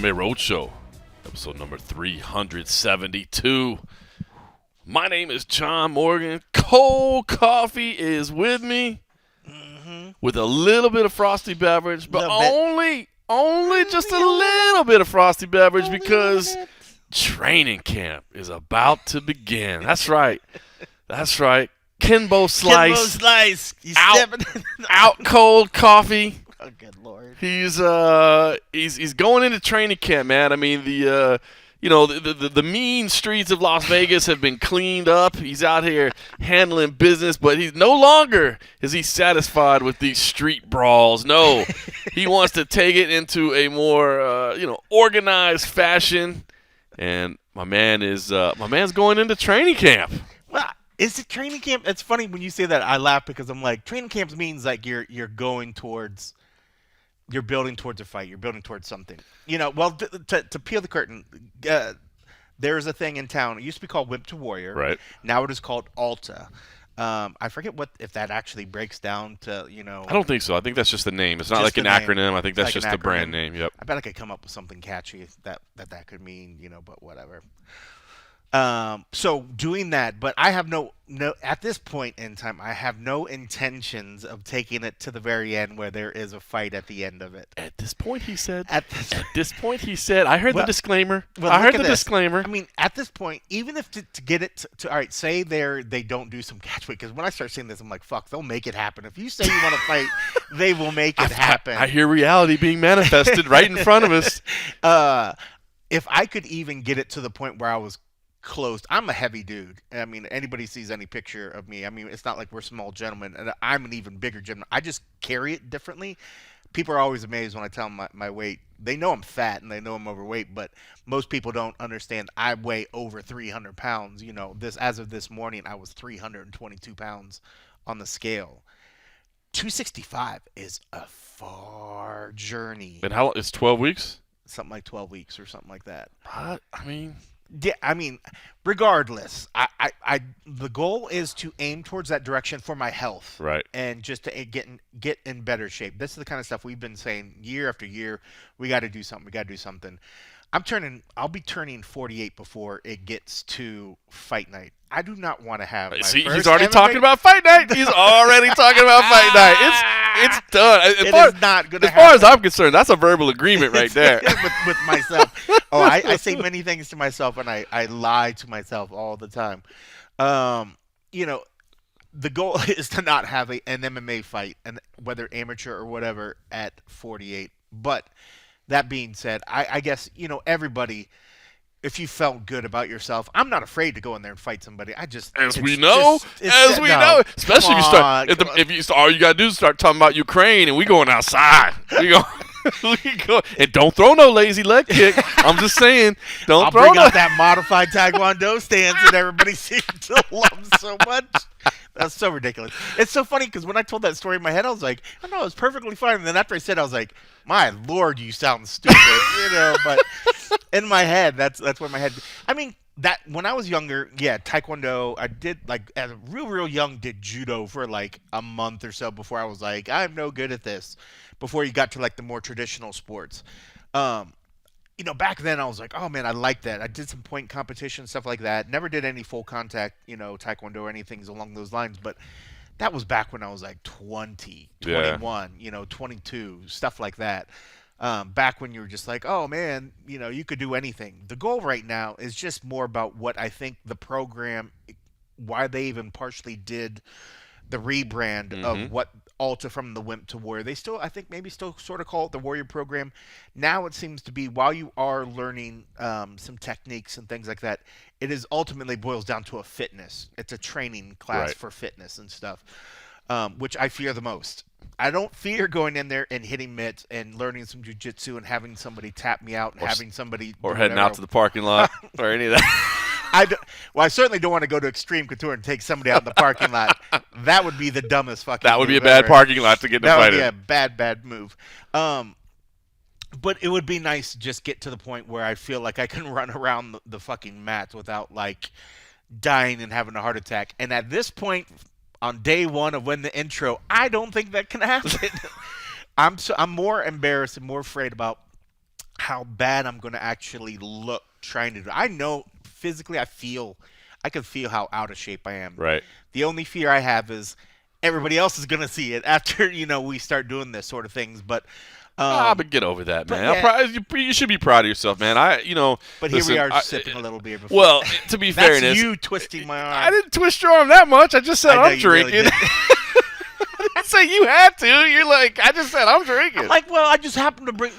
MMA Roadshow, episode number 372. My name is John Morgan. Cold coffee is with me with a little bit of frosty beverage, but only just a little bit of frosty beverage because training camp is about to begin. That's right. That's right. Kimbo Slice. Out cold coffee. Oh, good Lord. He's going into training camp, man. I mean, the mean streets of Las Vegas have been cleaned up. He's out here handling business, but he's no longer is he satisfied with these street brawls. No, he wants to take it into a more organized fashion. And my man's going into training camp. Well, is it training camp? It's funny when you say that. I laugh because I'm like, training camp means like you're building towards a fight. You're building towards something. Well, to peel the curtain, there's a thing in town. It used to be called Whip to Warrior. Right. Now it is called Alta. I forget if that actually breaks down to, I don't think so. I think that's just the name. It's not like an acronym. I think that's just the brand name. Yep. I bet I could come up with something catchy that could mean, but whatever. So doing that, but I have no at this point in time, I have no intentions of taking it to the very end where there is a fight at the end of it. At this point, he said. At this point, he said. I heard the disclaimer. Well, I heard the disclaimer. I mean, at this point, even if to get it to all right, say they don't do some catch weight, because when I start seeing this, I'm like, fuck, they'll make it happen. If you say you want to fight, they will make it happen. I hear reality being manifested right in front of us. If I could even get it to the point where I was closed. I'm a heavy dude. I mean, anybody sees any picture of me. I mean, it's not like we're small gentlemen, and I'm an even bigger gentleman. I just carry it differently. People are always amazed when I tell them my weight. They know I'm fat and they know I'm overweight, but most people don't understand I weigh over 300 pounds. As of this morning, I was 322 pounds on the scale. 265 is a far journey. And it's 12 weeks? Something like 12 weeks or something like that. Yeah, regardless, the goal is to aim towards that direction for my health, right? And just to get in better shape. This is the kind of stuff we've been saying year after year. We got to do something. We got to do something. I'll be turning 48 before it gets to fight night. I do not want to have. He's already talking about fight night. He's already talking about fight night. It's done. It is not going to happen. As far as I'm concerned, that's a verbal agreement right there. with myself. Oh, I say many things to myself, and I lie to myself all the time. The goal is to not have an MMA fight, and whether amateur or whatever, at 48. But that being said, I guess everybody. If you felt good about yourself, I'm not afraid to go in there and fight somebody. Especially if you start, all you gotta do is start talking about Ukraine, and we going outside. We go, and don't throw no lazy leg kick. I'm just saying, I'll bring out that modified Taekwondo stance that everybody seems to love so much. That's so ridiculous. It's so funny because when I told that story in my head, I was like, I know, it's perfectly fine. And then after I said it, I was like, my Lord, you sound stupid, But in my head, that's where my head. I mean, that when I was younger, yeah, Taekwondo. I did as a real young, did judo for like a month or so before I was like, I'm no good at this. Before you got to like the more traditional sports. Back then I was like, oh man, I like that. I did some point competition, stuff like that. Never did any full contact, Taekwondo or anything along those lines. But that was back when I was like 20, 21, 22, stuff like that. Back when you were just like, oh man, you could do anything. The goal right now is just more about what I think the program, why they even partially did the rebrand of what Alta from the Wimp to Warrior. They still, I think, maybe still sort of call it the Warrior program. Now it seems to be, while you are learning some techniques and things like that, it is ultimately boils down to a fitness. It's a training class for fitness and stuff, which I fear the most. I don't fear going in there and hitting mitts and learning some jiu-jitsu and having somebody tap me out and having somebody or heading out to the parking lot or any of that. I certainly don't want to go to Extreme Couture and take somebody out in the parking lot. That would be the dumbest fucking That would be a move bad ever. parking lot to get in a fight in. That would be a bad move. But it would be nice to just get to the point where I feel like I can run around the fucking mats without, like, dying and having a heart attack. And at this point, on day one of when the intro, I don't think that can happen. I'm more embarrassed and more afraid about how bad I'm going to actually look trying to do. I know physically, I can feel how out of shape I am. Right. The only fear I have is everybody else is going to see it after we start doing this sort of things. But but get over that, man. yeah. You should be proud of yourself, man. But listen, here we are sipping a little beer before. Well, to be fair, that's you twisting my arm. I didn't twist your arm that much. I just said I'm drinking. Really I didn't say you had to. You're like, I just said I'm drinking. I'm like, well, I just happened to bring,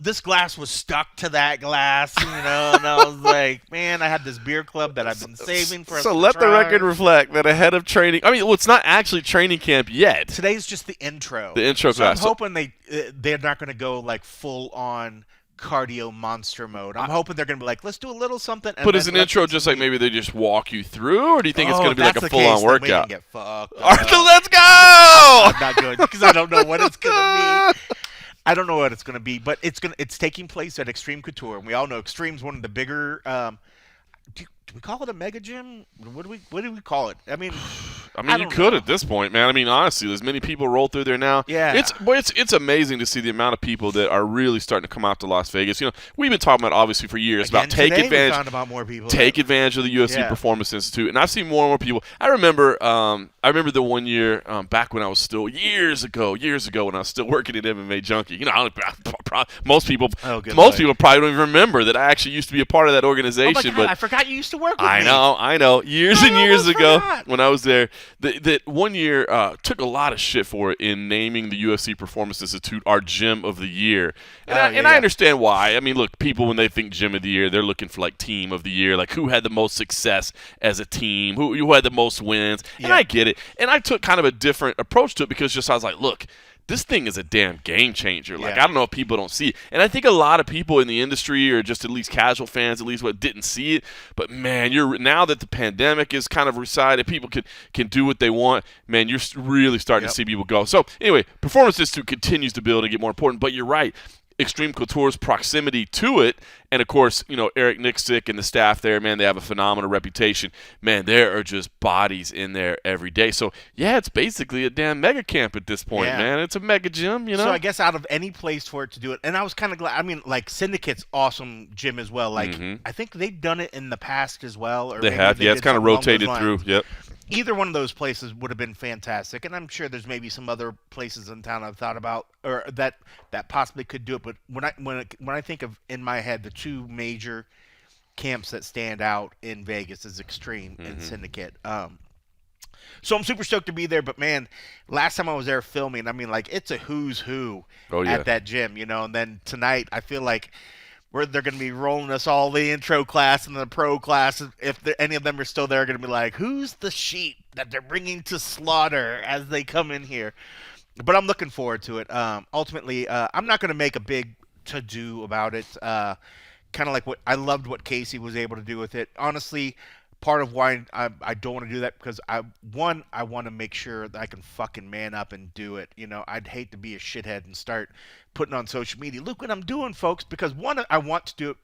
this glass was stuck to that glass, and I was like, man, I had this beer club that I've been saving for. So let the record reflect that ahead of training. I mean, well, it's not actually training camp yet. Today's just the intro. The intro class. I'm hoping they're not going to go like full on cardio monster mode. I'm hoping they're going to be like, let's do a little something. But is an intro just like maybe they just walk you through, or do you think it's going to be like a full-on workout? Get fucked Arthur, let's go! I'm not good because I don't know what it's going to be. I don't know what it's going to be, but it's taking place at Extreme Couture, and we all know Extreme's one of the bigger. Do we call it a mega gym? What do we call it? I mean, you could at this point, man. I mean, honestly, there's many people roll through there now. Yeah, it's amazing to see the amount of people that are really starting to come out to Las Vegas. We've been talking about obviously for years about take advantage. We found about more people. Take advantage of the UFC Performance Institute, and I've seen more and more people. I remember the one year back when I was still years ago when I was still working at MMA Junkie. Most people probably don't even remember that I actually used to be a part of that organization. Oh my God, but I forgot you used to work with me. I know. Years and years ago when I was there, that one year took a lot of shit for it in naming the UFC Performance Institute our Gym of the Year. And I understand why. I mean, look, people when they think Gym of the Year, they're looking for like Team of the Year, like who had the most success as a team, who had the most wins. Yeah. And I get it. And I took kind of a different approach to it because I was like, look, this thing is a damn game changer. Like, I don't know if people don't see it. And I think a lot of people in the industry or just at least casual fans, at least didn't see it. But, man, now that the pandemic is kind of resided, people can do what they want. Man, you're really starting to see people go. So, anyway, Performance Institute continues to build and get more important. But you're right. Extreme Couture's proximity to it, and of course, Eric Nixick and the staff there, man, they have a phenomenal reputation. Man, there are just bodies in there every day. So, yeah, it's basically a damn mega camp at this point, man. It's a mega gym, So I guess out of any place for it to do it, and I was kind of glad. I mean, like Syndicate's awesome gym as well. Like, I think they've done it in the past as well. Or they have, it's kind of rotated through. Yep. Either one of those places would have been fantastic, and I'm sure there's maybe some other places in town I've thought about or that possibly could do it. But when I think of in my head the two major camps that stand out in Vegas is Extreme and Syndicate. So I'm super stoked to be there. But man, last time I was there filming, I mean, like it's a who's who at that gym, And then tonight, I feel like they're going to be rolling us all the intro class and the pro class. If any of them are still there, going to be like, who's the sheep that they're bringing to slaughter as they come in here? But I'm looking forward to it. Ultimately, I'm not going to make a big to-do about it. Kind of like I loved what Casey was able to do with it. Honestly, part of why I don't want to do that because I want to make sure that I can fucking man up and do it. I'd hate to be a shithead and start putting on social media, look what I'm doing, folks, because one, I want to do it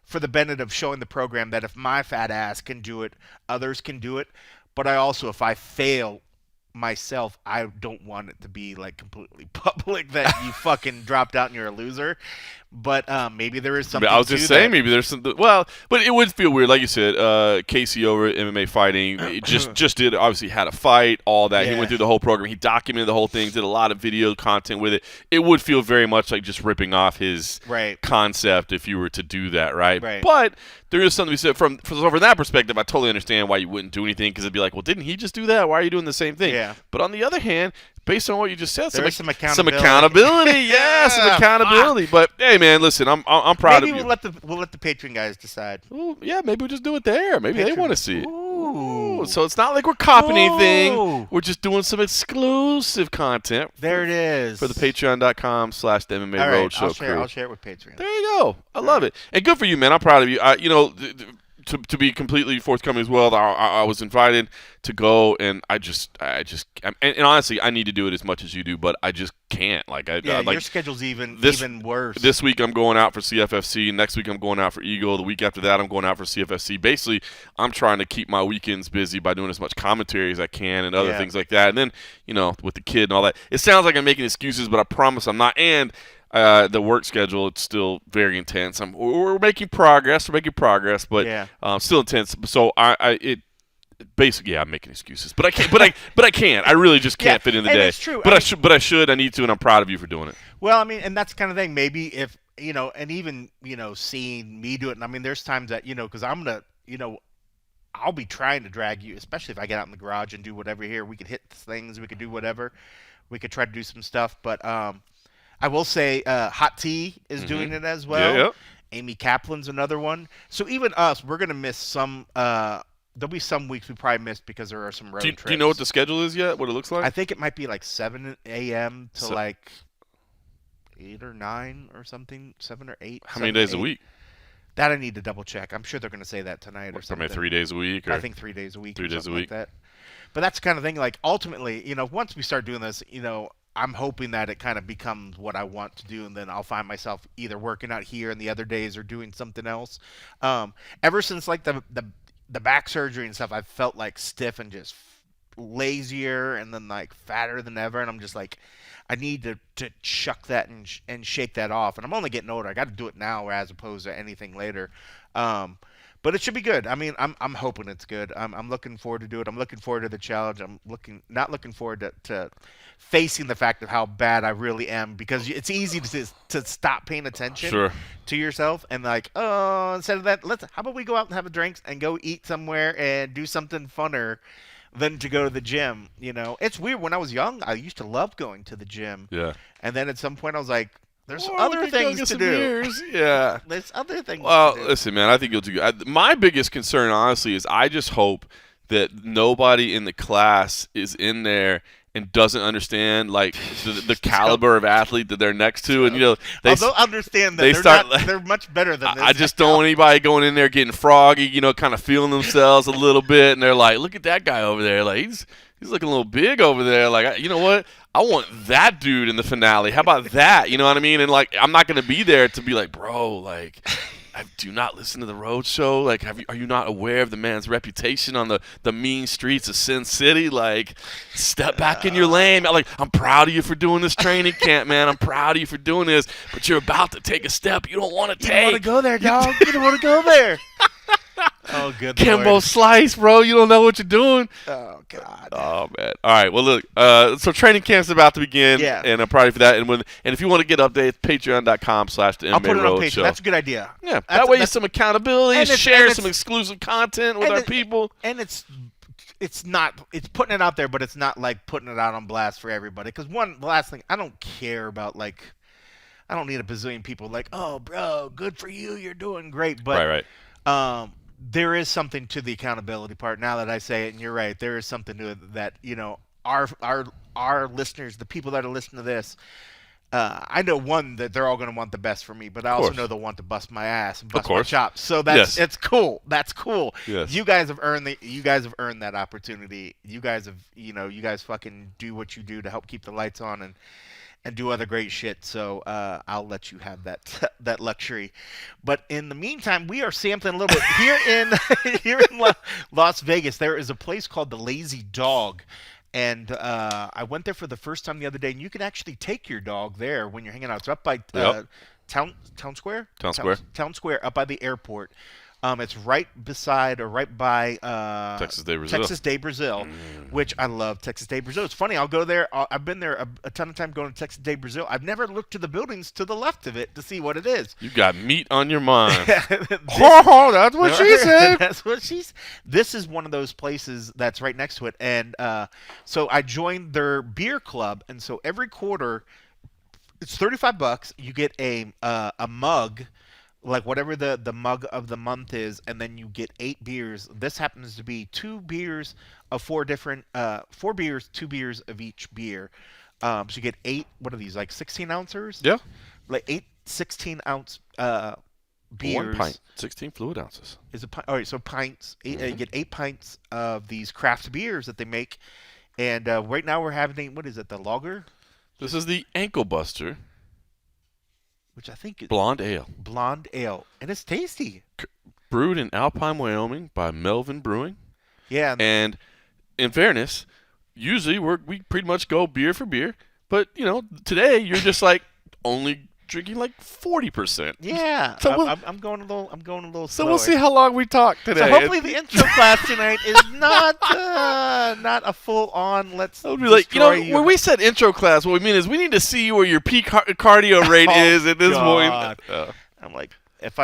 for the benefit of showing the program that if my fat ass can do it, others can do it. But I also, if I fail myself, I don't want it to be like completely public that you fucking dropped out and you're a loser. But maybe there is something. I was just saying, maybe there's something. Well, but it would feel weird, like you said. Casey over at MMA Fighting just did obviously had a fight, all that. He went through the whole program. He documented the whole thing, did a lot of video content with it. It would feel very much like just ripping off his concept if you were to do that, right? But there is something to be said from that perspective. I totally understand why you wouldn't do anything because it'd be like, well, didn't he just do that? Why are you doing the same thing? Yeah. But on the other hand, based on what you just said, some accountability. Some accountability. Some accountability. But hey, man, listen, I'm proud of you. Maybe we'll let the Patreon guys decide. Ooh, yeah, maybe we'll just do it there. Maybe they want to see it. Ooh. So it's not like we're copying anything. We're just doing some exclusive content. There it is. For the patreon.com/the MMA Roadshow crew. I'll share it with Patreon. There you go. I love it. And good for you, man. I'm proud of you. To be completely forthcoming as well, I was invited to go, and I just and honestly, I need to do it as much as you do, but I just can't. Your schedule's even worse. This week I'm going out for CFFC. Next week I'm going out for Eagle. The week after that I'm going out for CFFC. Basically, I'm trying to keep my weekends busy by doing as much commentary as I can and other things like that. And then, with the kid and all that, it sounds like I'm making excuses, but I promise I'm not. And The work schedule, it's still very intense. We're making progress. But still intense. So basically, I'm making excuses, but I can't. But I can't. I really just can't fit in the day. It's true. But I should. I need to, and I'm proud of you for doing it. Well, I mean, and that's the kind of thing. Maybe if and even seeing me do it. And I mean, there's times that because I'm gonna I'll be trying to drag you, especially if I get out in the garage and do whatever here. We could hit things. We could do whatever. We could try to do some stuff. But I will say Hot Tea is doing it as well. Yeah. Amy Kaplan's another one. So even us, we're going to miss some. There'll be some weeks we probably missed because there are some road trips. Do you know what the schedule is yet? What it looks like? I think it might be like 7 a.m. to like 8 or 9 or something. 7 or 8. How many days a week? That I need to double check. I'm sure they're going to say that tonight or something. Maybe 3 days a week? I think 3 days a week. 3 days a week. Like that. But that's the kind of thing. Like ultimately, once we start doing this, I'm hoping that it kind of becomes what I want to do, and then I'll find myself either working out here and the other days or doing something else. Ever since like the back surgery and stuff, I've felt like stiff and just lazier and then like fatter than ever, and I'm just like, I need to chuck that and shake that off. And I'm only getting older. I got to do it now as opposed to anything later. But it should be good. I mean, I'm hoping it's good. I'm looking forward to do it. I'm looking forward to the challenge. I'm not looking forward to facing the fact of how bad I really am, because it's easy to stop paying attention to yourself and like, oh, instead of that, how about we go out and have a drink and go eat somewhere and do something funner than to go to the gym. It's weird. When I was young, I used to love going to the gym. Yeah. And then at some point I was like, there's other things to do. Beers. Yeah. There's other things to do. Well, listen, man, I think you'll do good. My biggest concern, honestly, is I just hope that nobody in the class is in there and doesn't understand like the caliber of athlete that they're next to, and they'll understand that they're much better than this. I just don't want anybody going in there getting froggy, kind of feeling themselves a little bit, and they're like, look at that guy over there, like he's looking a little big over there, like you know what? I want that dude in the finale. How about that? You know what I mean? And like, I'm not gonna be there to be like, bro, like, do not listen to the road show. Like, are you not aware of the man's reputation on the mean streets of Sin City? Like, step back in your lane. Like, I'm proud of you for doing this training camp, man. I'm proud of you for doing this, but you're about to take a step you don't want to take. You don't want to go there, dog. You don't want to go there. Oh, good Kimbo Lord. Slice, bro. You don't know what you're doing. Oh, God. Oh, man. All right. Well, look. So training camp's about to begin. Yeah. And I'm proud of you for that. And if you want to get updates, patreon.com/the MMA I'll put it on Road Patreon. Show. That's a good idea. Yeah. That way you some accountability, and share some exclusive content with our people. And it's putting it out there, but it's not like putting it out on blast for everybody. Because the last thing, I don't care about like, I don't need a bazillion people like, oh, bro, good for you. You're doing great. But Right. There is something to the accountability part. Now that I say it, and you're right, there is something to it that our listeners, the people that are listening to this, I know that they're all going to want the best for me, but I also know they'll want to bust my ass and bust my chops. So it's cool. That's cool. Yes. You guys have earned that opportunity. You guys have fucking do what you do to help keep the lights on and do other great shit. So I'll let you have that luxury. But in the meantime, we are sampling a little bit here in Las Vegas. There is a place called the Lazy Dog, and I went there for the first time the other day. And you can actually take your dog there when you're hanging out. It's up by Town Square. Town Square, up by the airport. It's right beside or right by Texas Day Brazil, which I love Texas Day Brazil. It's funny. I'll go there. I've been there a ton of time going to Texas Day Brazil. I've never looked to the buildings to the left of it to see what it is. You got meat on your mind. That's what she said. That's what she's. This is one of those places that's right next to it, and so I joined their beer club, and so every quarter, it's $35. You get a mug. Like whatever the mug of the month is, and then you get 8 beers. This happens to be 2 beers of 4 different 4 beers, 2 beers of each beer. So you get 8. What are these, like 16 ounces? Yeah, like 8 16-ounce beers. 1 pint, 16 fluid ounces. Is a pint? All right, so pints. You get 8 pints of these craft beers that they make, and right now we're having what is it? The lager. This is the Ankle Buster. Which I think is Blonde Ale. And it's tasty. Brewed in Alpine, Wyoming by Melvin Brewing. Yeah. And in fairness, usually we pretty much go beer for beer. But, today you're just like only drinking like 40%. Yeah, So I'm going a little. So slower. we'll see how long we talk today. So hopefully the intro class tonight is not a full on. Let's. I'll be like, when we said intro class, what we mean is we need to see where your peak cardio rate is at this point. I'm like, if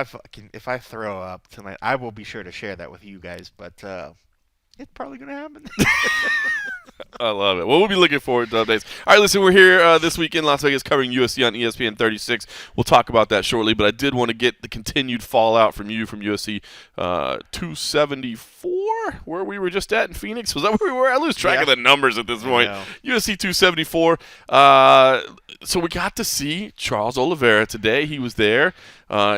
I throw up tonight, I will be sure to share that with you guys. But it's probably gonna happen. I love it. Well, we'll be looking forward to updates. All right, listen, we're here this week in Las Vegas covering UFC on ESPN 36. We'll talk about that shortly, but I did want to get the continued fallout from you from UFC 274, where we were just at in Phoenix. Was that where we were? I lose track of the numbers at this point. UFC 274. So we got to see Charles Oliveira today. He was there.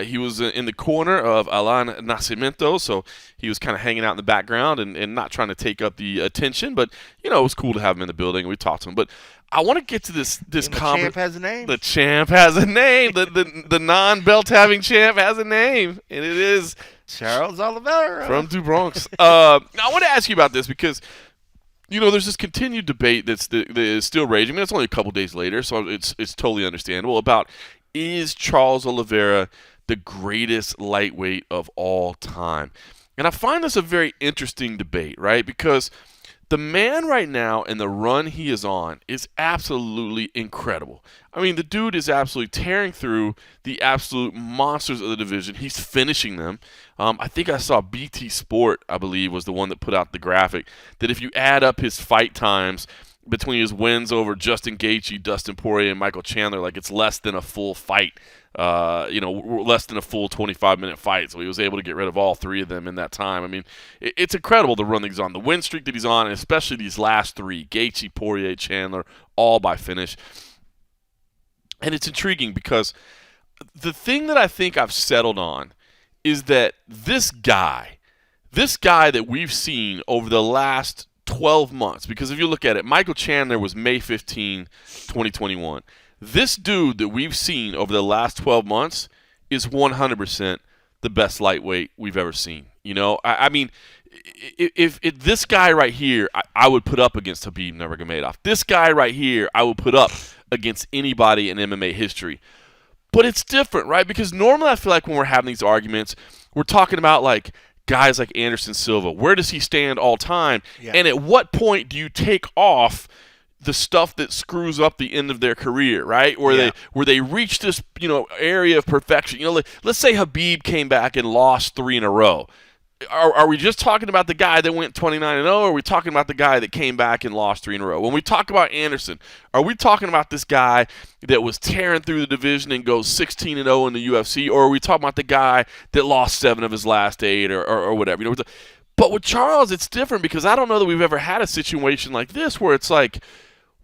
He was in the corner of Alain Nacimento, so he was kind of hanging out in the background and not trying to take up the attention. But, it was cool to have him in the building. We talked to him. But I want to get to this comment. The champ has a name. The champ has a name. the non-belt having champ has a name, and it is Charles Oliveira from Du Bronx. I want to ask you about this because there's this continued debate that is still raging. I mean, it's only a couple days later, so it's totally understandable about, is Charles Oliveira the greatest lightweight of all time? And I find this a very interesting debate, right? Because the man right now and the run he is on is absolutely incredible. I mean, the dude is absolutely tearing through the absolute monsters of the division. He's finishing them. I think I saw BT Sport, I believe, was the one that put out the graphic, that if you add up his fight times between his wins over Justin Gaethje, Dustin Poirier, and Michael Chandler, like it's less than a full fight. Less than a full 25-minute fight. So he was able to get rid of all three of them in that time. I mean, it's incredible the run that he's on, the win streak that he's on, and especially these last three, Gaethje, Poirier, Chandler, all by finish. And it's intriguing because the thing that I think I've settled on is that this guy that we've seen over the last 12 months, because if you look at it, Michael Chandler was May 15, 2021. This dude that we've seen over the last 12 months is 100% the best lightweight we've ever seen. I mean, if this guy right here, I would put up against Khabib Nurmagomedov. This guy right here, I would put up against anybody in MMA history. But it's different, right? Because normally I feel like when we're having these arguments, we're talking about like guys like Anderson Silva. Where does he stand all time? Yeah. And at what point do you take off the stuff that screws up the end of their career, right? Where they reach this, area of perfection. Let's say Khabib came back and lost 3 in a row. Are we just talking about the guy that went 29-0, or are we talking about the guy that came back and lost 3 in a row? When we talk about Anderson, are we talking about this guy that was tearing through the division and goes 16-0 in the UFC, or are we talking about the guy that lost 7 of his last 8 or whatever? But with Charles, it's different because I don't know that we've ever had a situation like this where it's like,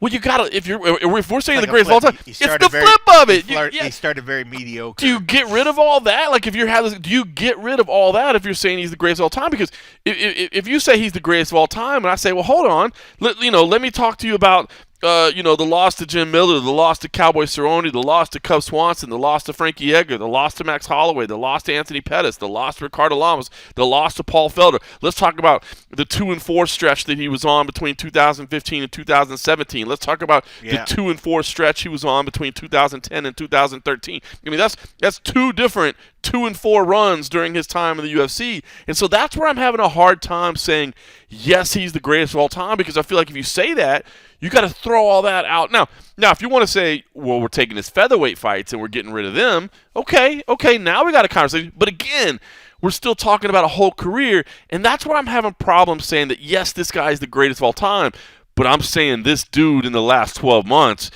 well, you gotta. If we're saying like the greatest of all time, it's the flip of it. He started very mediocre. Do you get rid of all that? Like, do you get rid of all that if you're saying he's the greatest of all time? Because if you say he's the greatest of all time, and I say, well, hold on, let me talk to you about the loss to Jim Miller, the loss to Cowboy Cerrone, the loss to Cub Swanson, the loss to Frankie Edgar, the loss to Max Holloway, the loss to Anthony Pettis, the loss to Ricardo Lamas, the loss to Paul Felder. Let's talk about the 2-4 stretch that he was on between 2015 and 2017. Let's talk about the 2-4 stretch he was on between 2010 and 2013. I mean, that's 2 different 2-4 runs during his time in the UFC. And so that's where I'm having a hard time saying, yes, he's the greatest of all time, because I feel like if you say that, you got to throw all that out. Now, if you want to say, well, we're taking his featherweight fights and we're getting rid of them, okay, now we got a conversation. But again, we're still talking about a whole career, and that's where I'm having problems saying that, yes, this guy is the greatest of all time, but I'm saying this dude in the last 12 months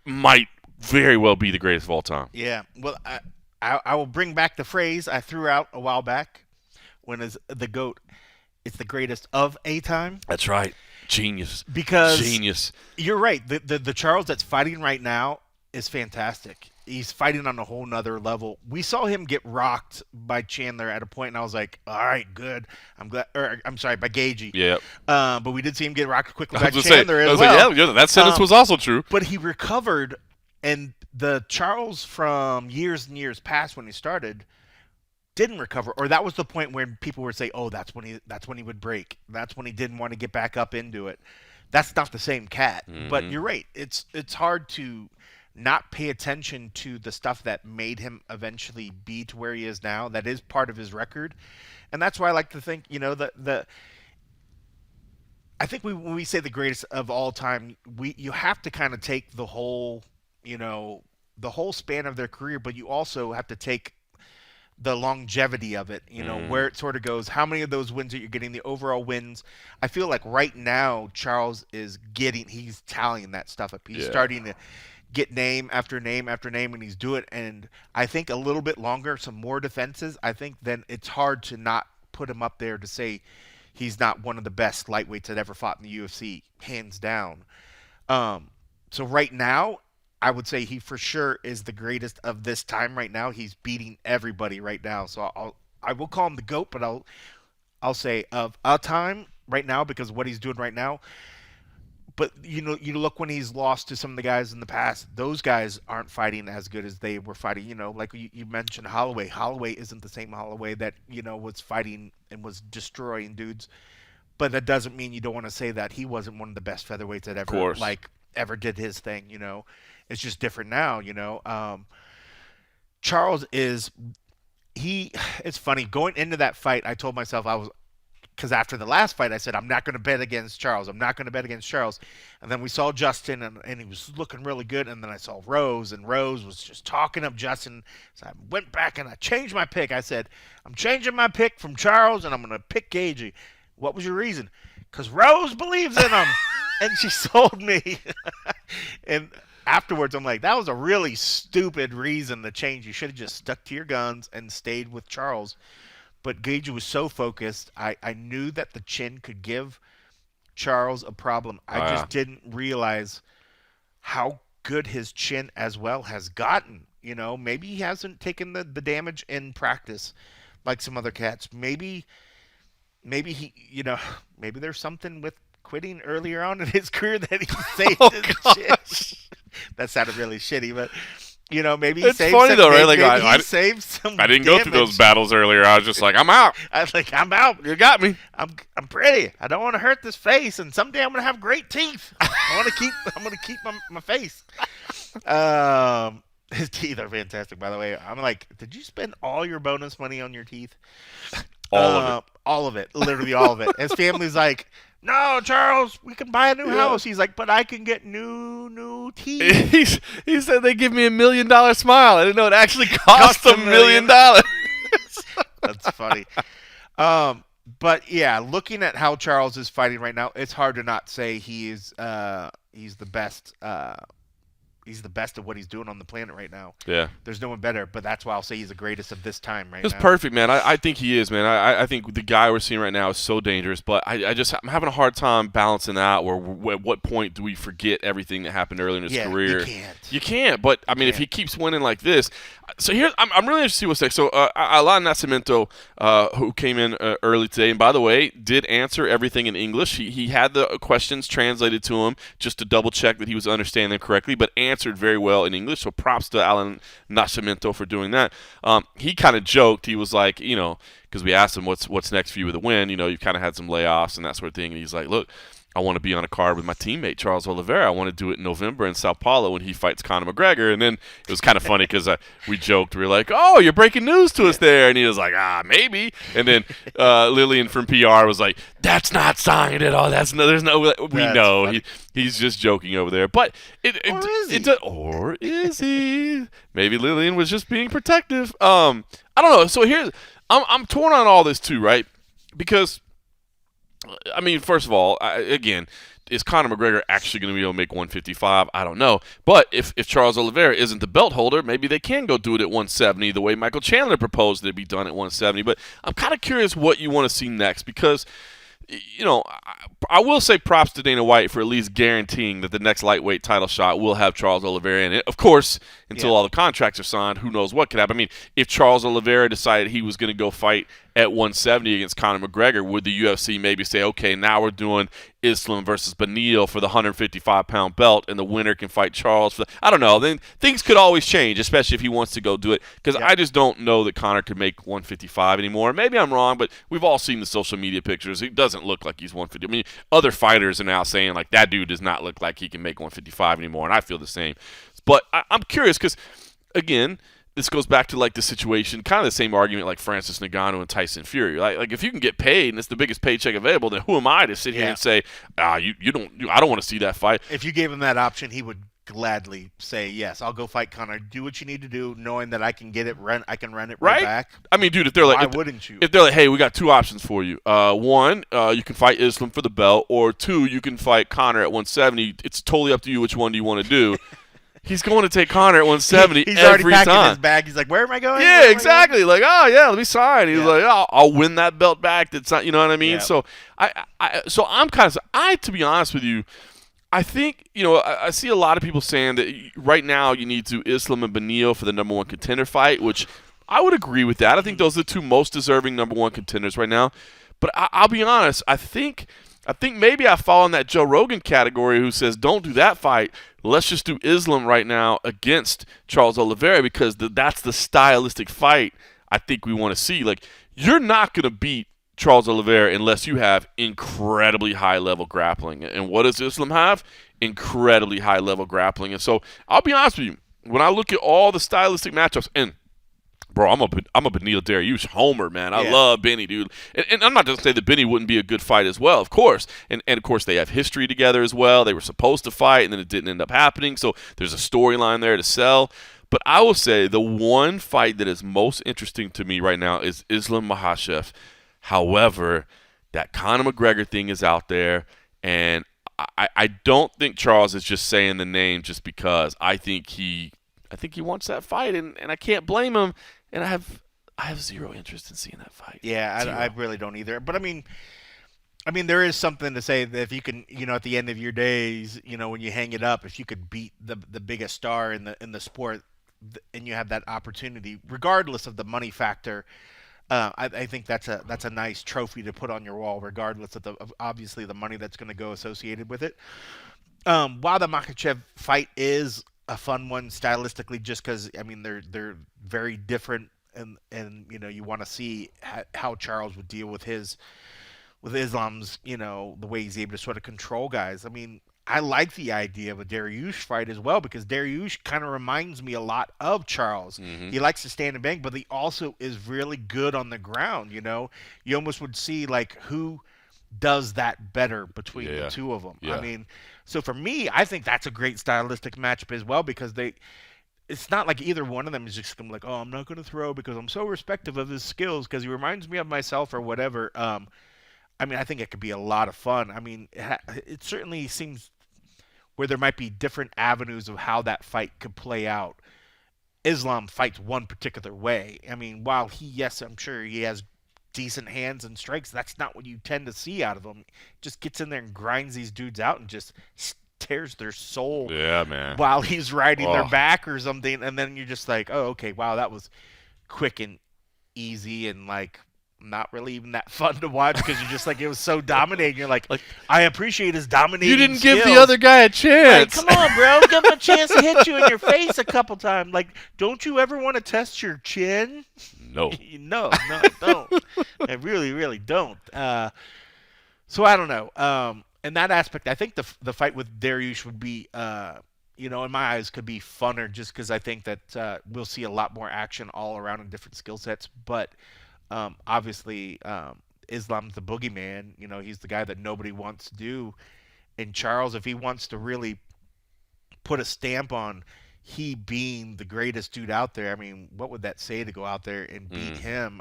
might very well be the greatest of all time. Yeah, well, I will bring back the phrase I threw out a while back when is the GOAT. It's the greatest of a time. That's right. Genius. Because genius. You're right. The Charles that's fighting right now is fantastic. He's fighting on a whole nother level. We saw him get rocked by Chandler at a point, and I was like, all right, good. I'm glad. Or I'm sorry, by Gaethje. Yeah. But we did see him get rocked quickly by Chandler as well. Yeah, that sentence was also true. But he recovered, and the Charles from years and years past when he started didn't recover, or that was the point when people would say, "Oh, that's when he would break. That's when he didn't want to get back up into it." That's not the same cat. Mm-hmm. But you're right. It's hard to not pay attention to the stuff that made him eventually be to where he is now. That is part of his record, and that's why I like to think, I think when we say the greatest of all time, you have to kind of take the whole, the whole span of their career, but you also have to take the longevity of it, where it sort of goes, how many of those wins that you're getting, the overall wins. I feel like right now Charles he's tallying that stuff up. He's starting to get name after name after name, and he's doing it. And I think a little bit longer, some more defenses, I think then it's hard to not put him up there to say he's not one of the best lightweights that ever fought in the UFC, hands down. So right now, I would say he for sure is the greatest of this time right now. He's beating everybody right now. So I will call him the GOAT, but I'll say of a time right now because of what he's doing right now. But you look when he's lost to some of the guys in the past, those guys aren't fighting as good as they were fighting. Like you mentioned Holloway. Holloway isn't the same Holloway that, was fighting and was destroying dudes. But that doesn't mean you don't want to say that he wasn't one of the best featherweights that ever did his thing, It's just different now, Charles it's funny. Going into that fight, I told myself because after the last fight, I said, I'm not going to bet against Charles. I'm not going to bet against Charles. And then we saw Justin, and he was looking really good. And then I saw Rose, and Rose was just talking up Justin. So I went back, and I changed my pick. I said, I'm changing my pick from Charles, and I'm going to pick Gagey. What was your reason? Because Rose believes in him. And she sold me. And afterwards, I'm like, that was a really stupid reason to change. You should have just stuck to your guns and stayed with Charles. But Gagey was so focused. I knew that the chin could give Charles a problem. I just didn't realize how good his chin as well has gotten. Maybe he hasn't taken the damage in practice like some other cats. Maybe he, maybe there's something with quitting earlier on in his career that he saved his chin. That sounded really shitty, but maybe he saved funny though, right? Maybe he saved some. I didn't damage. go through those battles earlier. I was just like, I'm out. I was like, I'm out. You got me. I'm pretty. I don't want to hurt this face, and someday I'm gonna have great teeth. I'm gonna keep my face. His teeth are fantastic, by the way. I'm like, did you spend all your bonus money on your teeth? All of it. Literally all of it. His family's like, no, Charles, we can buy a new house. He's like, but I can get new teeth. He said they give me $1 million smile. I didn't know it actually cost $1 million. That's funny. But yeah, looking at how Charles is fighting right now, it's hard to not say he's the best. He's the best at what he's doing on the planet right now. Yeah. There's no one better, but that's why I'll say he's the greatest of this time right now. It's perfect, man. I think he is, man. I think the guy we're seeing right now is so dangerous, but I'm having a hard time balancing out at what point do we forget everything that happened early in his career? You can't. But, I mean, if he keeps winning like this. So here, I'm really interested to see what's next. So Alain Nacimento, who came in early today, and by the way, did answer everything in English. He had the questions translated to him just to double check that he was understanding them correctly, but answered very well in English. So props to Alain Nacimento for doing that. He kind of joked. He was like, because we asked him what's next for you with a win. You've kind of had some layoffs and that sort of thing. And he's like, look, I want to be on a card with my teammate, Charles Oliveira. I want to do it in November in Sao Paulo when he fights Conor McGregor. And then it was kind of funny because we joked. We were like, oh, you're breaking news to us there. And he was like, maybe. And then Lillian from PR was like, that's not signed at all. He's just joking over there. But or is he? Maybe Lillian was just being protective. I don't know. So here's I'm torn on all this too, right? Because I mean, first of all, again, is Conor McGregor actually going to be able to make 155? I don't know. But if Charles Oliveira isn't the belt holder, maybe they can go do it at 170 the way Michael Chandler proposed that it be done at 170. But I'm kind of curious what you want to see next because, I will say props to Dana White for at least guaranteeing that the next lightweight title shot will have Charles Oliveira in it. Of course, until all the contracts are signed, who knows what could happen. I mean, if Charles Oliveira decided he was going to go fight at 170 against Conor McGregor, would the UFC maybe say, okay, now we're doing Islam versus Beneil for the 155-pound belt, and the winner can fight Charles? I don't know. Then things could always change, especially if he wants to go do it, because I just don't know that Conor could make 155 anymore. Maybe I'm wrong, but we've all seen the social media pictures. He doesn't look like he's 150. I mean, other fighters are now saying, like, that dude does not look like he can make 155 anymore, and I feel the same. But I'm curious because, again, this goes back to like the situation, kind of the same argument like Francis Ngannou and Tyson Fury. Like if you can get paid and it's the biggest paycheck available, then who am I to sit here and say, I don't want to see that fight. If you gave him that option, he would gladly say, yes, I'll go fight Conor. Do what you need to do, knowing that I can get it I can run it right back. I mean, dude, if they're like, why wouldn't you? If they're like, hey, we got two options for you. One, you can fight Islam for the belt, or two, you can fight Conor at 170. It's totally up to you which one do you want to do. He's going to take Conor at 170 He's every already packing time. his bag. He's like, where am I going? Yeah, exactly. Like, oh yeah, let me sign. He's like, oh, I'll win that belt back. That's not, you know what I mean? Yeah. So I'm kind of, to be honest with you, I think, I see a lot of people saying that right now you need to Islam and Beneil for the number one contender fight, which I would agree with that. I think those are the two most deserving number one contenders right now. But I'll be honest, I think maybe I fall in that Joe Rogan category who says don't do that fight. Let's just do Islam right now against Charles Oliveira because that's the stylistic fight I think we want to see. Like, you're not going to beat Charles Oliveira unless you have incredibly high-level grappling. And what does Islam have? Incredibly high-level grappling. And so I'll be honest with you, when I look at all the stylistic matchups, and bro, I'm a Beneil Dariush homer, man. I love Benny, dude. And I'm not just saying that Benny wouldn't be a good fight as well, of course. And of course, they have history together as well. They were supposed to fight, and then it didn't end up happening. So there's a storyline there to sell. But I will say the one fight that is most interesting to me right now is Islam Makhachev. However, that Conor McGregor thing is out there, and I don't think Charles is just saying the name just because. I think he wants that fight, and I can't blame him. And I have zero interest in seeing that fight. Yeah, I really don't either. But I mean, there is something to say that if you can, at the end of your days, when you hang it up, if you could beat the biggest star in the sport, and you have that opportunity, regardless of the money factor, I think that's a nice trophy to put on your wall, regardless of obviously the money that's going to go associated with it. While the Makhachev fight is a fun one stylistically, just because they're very different, and you want to see how Charles would deal with Islam's the way he's able to sort of control guys. I like the idea of a Dariush fight as well, because Dariush kind of reminds me a lot of Charles. Mm-hmm. He likes to stand and bang, but he also is really good on the ground. You almost would see like who does that better between the two of them. Yeah. So for me, I think that's a great stylistic matchup as well, because it's not like either one of them is just going to be like, oh, I'm not going to throw because I'm so respectful of his skills because he reminds me of myself or whatever. I think it could be a lot of fun. It certainly seems where there might be different avenues of how that fight could play out. Islam fights one particular way. While I'm sure he has decent hands and strikes, that's not what you tend to see out of him. Just gets in there and grinds these dudes out and just tears their soul while he's riding their back or something. And then you're just like, oh, okay, wow, that was quick and easy and like not really even that fun to watch, because you're just like, it was so dominating. You're like I appreciate his dominating. You didn't skills. give the other guy a chance. Like, come on, bro, give him a chance to hit you in your face a couple times. Like, don't you ever want to test your chin? No, I don't. I really, really don't. So I don't know. In that aspect, I think the fight with Dariush would be, in my eyes, could be funner, just because I think that we'll see a lot more action all around in different skill sets. But obviously, Islam's the boogeyman. He's the guy that nobody wants to do. And Charles, if he wants to really put a stamp on he being the greatest dude out there, what would that say to go out there and beat him?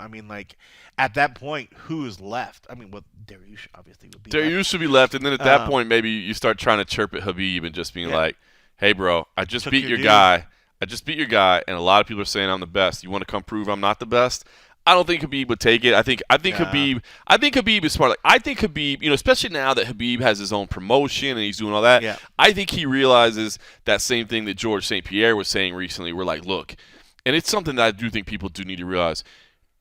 At that point, who is left? Dariush obviously would be Dariush left. should be left, and then at that point, maybe you start trying to chirp at Khabib and just being like, hey, bro, I just beat your guy. And a lot of people are saying I'm the best. You want to come prove I'm not the best? I don't think Khabib would take it. I think Khabib is smart. I think Khabib, especially now that Khabib has his own promotion and he's doing all that, I think he realizes that same thing that George St. Pierre was saying recently. We're like, look, and it's something that I do think people do need to realize.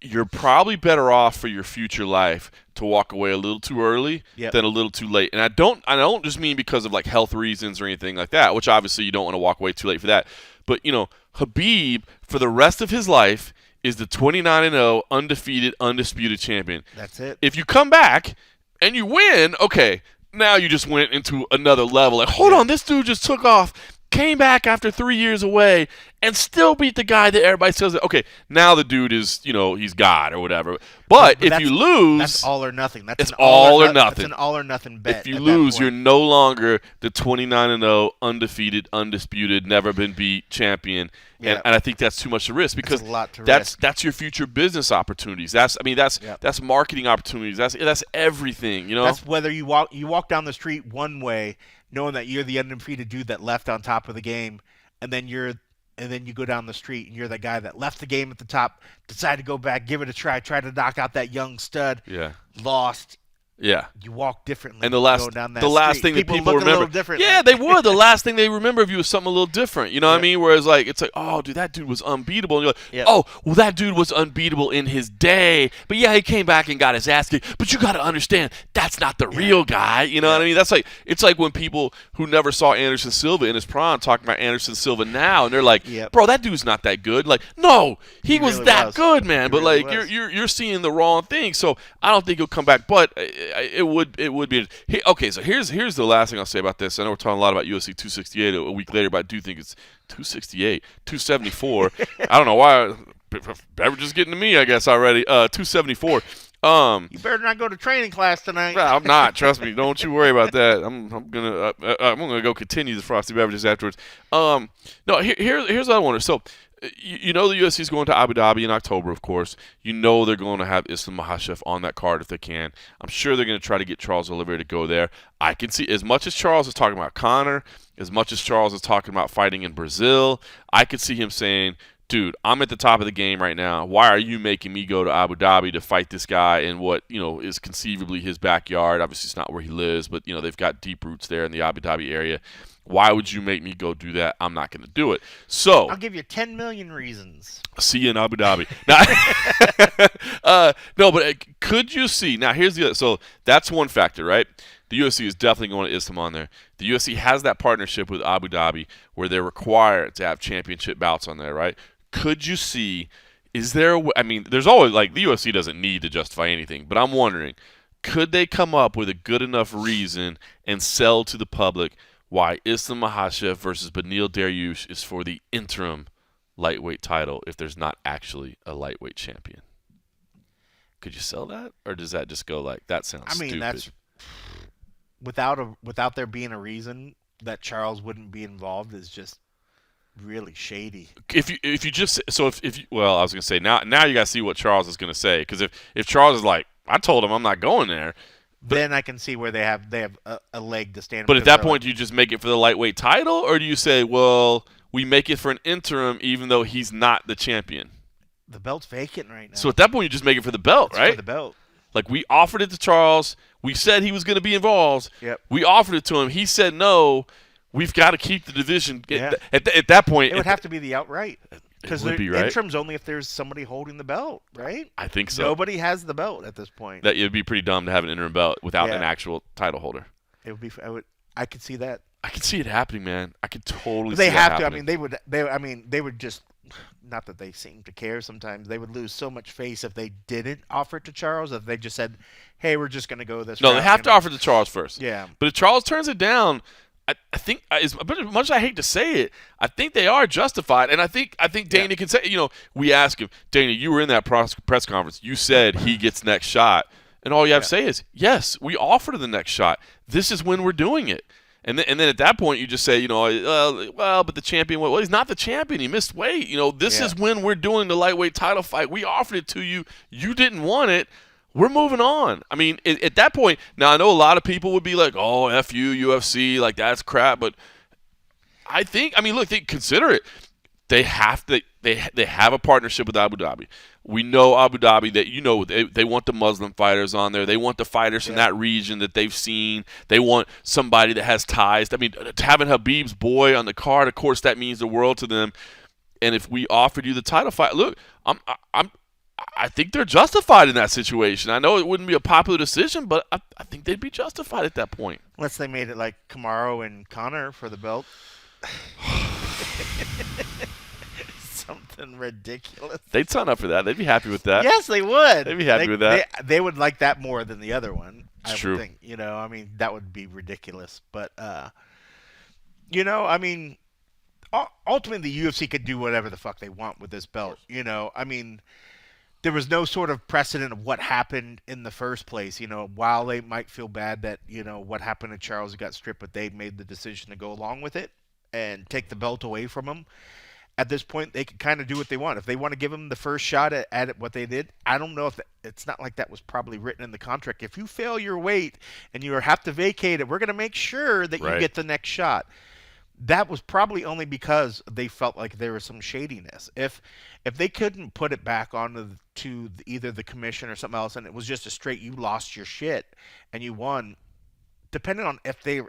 You're probably better off for your future life to walk away a little too early than a little too late. And I don't just mean because of like health reasons or anything like that, which obviously you don't want to walk away too late for that. But, Khabib, for the rest of his life, is the 29-0 undefeated, undisputed champion. That's it. If you come back and you win, okay, now you just went into another level. Like, hold on, this dude just took off came back after 3 years away, and still beat the guy that everybody says, okay, now the dude is, he's God or whatever. But if you lose, that's all or nothing. It's all or nothing. That's an all or nothing bet. If you lose, you're no longer the 29-0, undefeated, undisputed, never been beat champion. And I think that's too much to risk because that's your future business opportunities. That's marketing opportunities. That's everything. That's whether you walk down the street one way, knowing that you're the undefeated dude that left on top of the game, and then you go down the street and you're the guy that left the game at the top, decided to go back, give it a try to knock out that young stud, lost. Yeah, you walk differently. And the last thing that people remember, yeah, they would. The last thing they remember of you is something a little different. You know what I mean? Whereas it's like, oh, dude, that dude was unbeatable. And you're like, oh, well, that dude was unbeatable in his day, but he came back and got his ass kicked. But you got to understand, that's not the real guy. You know what I mean? That's it's like when people who never saw Anderson Silva in his prime talking about Anderson Silva now, and they're like, bro, that dude's not that good. Like, no, he was really that good, man. But really you're seeing the wrong thing. So I don't think he'll come back, but. It would be okay. So here's the last thing I'll say about this. I know we're talking a lot about UFC 268 a week later, but I do think it's 268, 274. I don't know why. Beverage is getting to me, I guess already. 274. You better not go to training class tonight. I'm not. Trust me. Don't you worry about that. I'm gonna go continue the frosty beverages afterwards. No. Here's what I wonder. So. The UFC is going to Abu Dhabi in October, of course. They're going to have Islam Makhachev on that card if they can. I'm sure they're going to try to get Charles Oliveira to go there. I can see, as much as Charles is talking about Conor, as much as Charles is talking about fighting in Brazil, I could see him saying, dude, I'm at the top of the game right now. Why are you making me go to Abu Dhabi to fight this guy in what, is conceivably his backyard? Obviously, it's not where he lives, but, they've got deep roots there in the Abu Dhabi area. Why would you make me go do that? I'm not going to do it. So I'll give you 10 million reasons. See you in Abu Dhabi. No, but could you see? Now, here's the other. So that's one factor, right? The UFC is definitely going to Islam on there. The UFC has that partnership with Abu Dhabi where they're required to have championship bouts on there, right? Could you see? There's always the UFC doesn't need to justify anything, but I'm wondering, could they come up with a good enough reason and sell to the public why Islam Makhachev versus Beneil Dariush is for the interim lightweight title if there's not actually a lightweight champion? Could you sell that, or does that just go that sounds stupid? That's without there being a reason that Charles wouldn't be involved is just really shady. I was gonna say now you gotta see what Charles is gonna say, because if Charles is like, I told him I'm not going there. Then I can see where they have a leg to stand. But at that point, do you just make it for the lightweight title, or do you say, well, we make it for an interim even though he's not the champion? The belt's vacant right now. So at that point, you just make it for the belt, right? For the belt. We offered it to Charles. We said he was going to be involved. Yep. We offered it to him. He said no. We've got to keep the division. Yeah. At that point, it would have to be the outright. Because right? interim's only if there's somebody holding the belt, right? I think so. Nobody has the belt at this point. That it would be pretty dumb to have an interim belt without an actual title holder. It would be. I could see that. I could see it happening, man. I could totally. They see have it to. happening. They would just. Not that they seem to care. Sometimes they would lose so much face if they didn't offer it to Charles. If they just said, "Hey, we're just going to go this." No, route, they have to offer it to Charles first. Yeah. But if Charles turns it down, I think, as much as I hate to say it, I think they are justified. And I think Dana can say, we ask him, Dana, you were in that press conference. You said he gets next shot. And all you have to say is, yes, we offered the next shot. This is when we're doing it. And then at that point, you just say, but the champion, well, he's not the champion. He missed weight. This is when we're doing the lightweight title fight. We offered it to you. You didn't want it. We're moving on. At that point, now I know a lot of people would be like, oh, F you, UFC, that's crap. But I think, look, consider it. They have a partnership with Abu Dhabi. We know Abu Dhabi that, they want the Muslim fighters on there. They want the fighters in that region that they've seen. They want somebody that has ties. Having Habib's boy on the card, of course, that means the world to them. And if we offered you the title fight, look, I think they're justified in that situation. I know it wouldn't be a popular decision, but I think they'd be justified at that point. Unless they made it like Camacho and Conor for the belt. Something ridiculous. They'd sign up for that. They'd be happy with that. Yes, they would. They'd be happy with that. They would like that more than the other one. It's true. Think. That would be ridiculous. But, ultimately the UFC could do whatever the fuck they want with this belt. You know, I mean, there was no sort of precedent of what happened in the first place. You know, while they might feel bad that, you know, what happened to Charles got stripped, but they made the decision to go along with it and take the belt away from him. At this point, they can kind of do what they want. If they want to give him the first shot at it, what they did, I don't know if it's not like that was probably written in the contract. If you fail your weight and you have to vacate it, we're going to make sure that you get the next shot. That was probably only because they felt like there was some shadiness. If they couldn't put it back onto to either the commission or something else, and it was just a straight you lost your shit and you won, depending on if they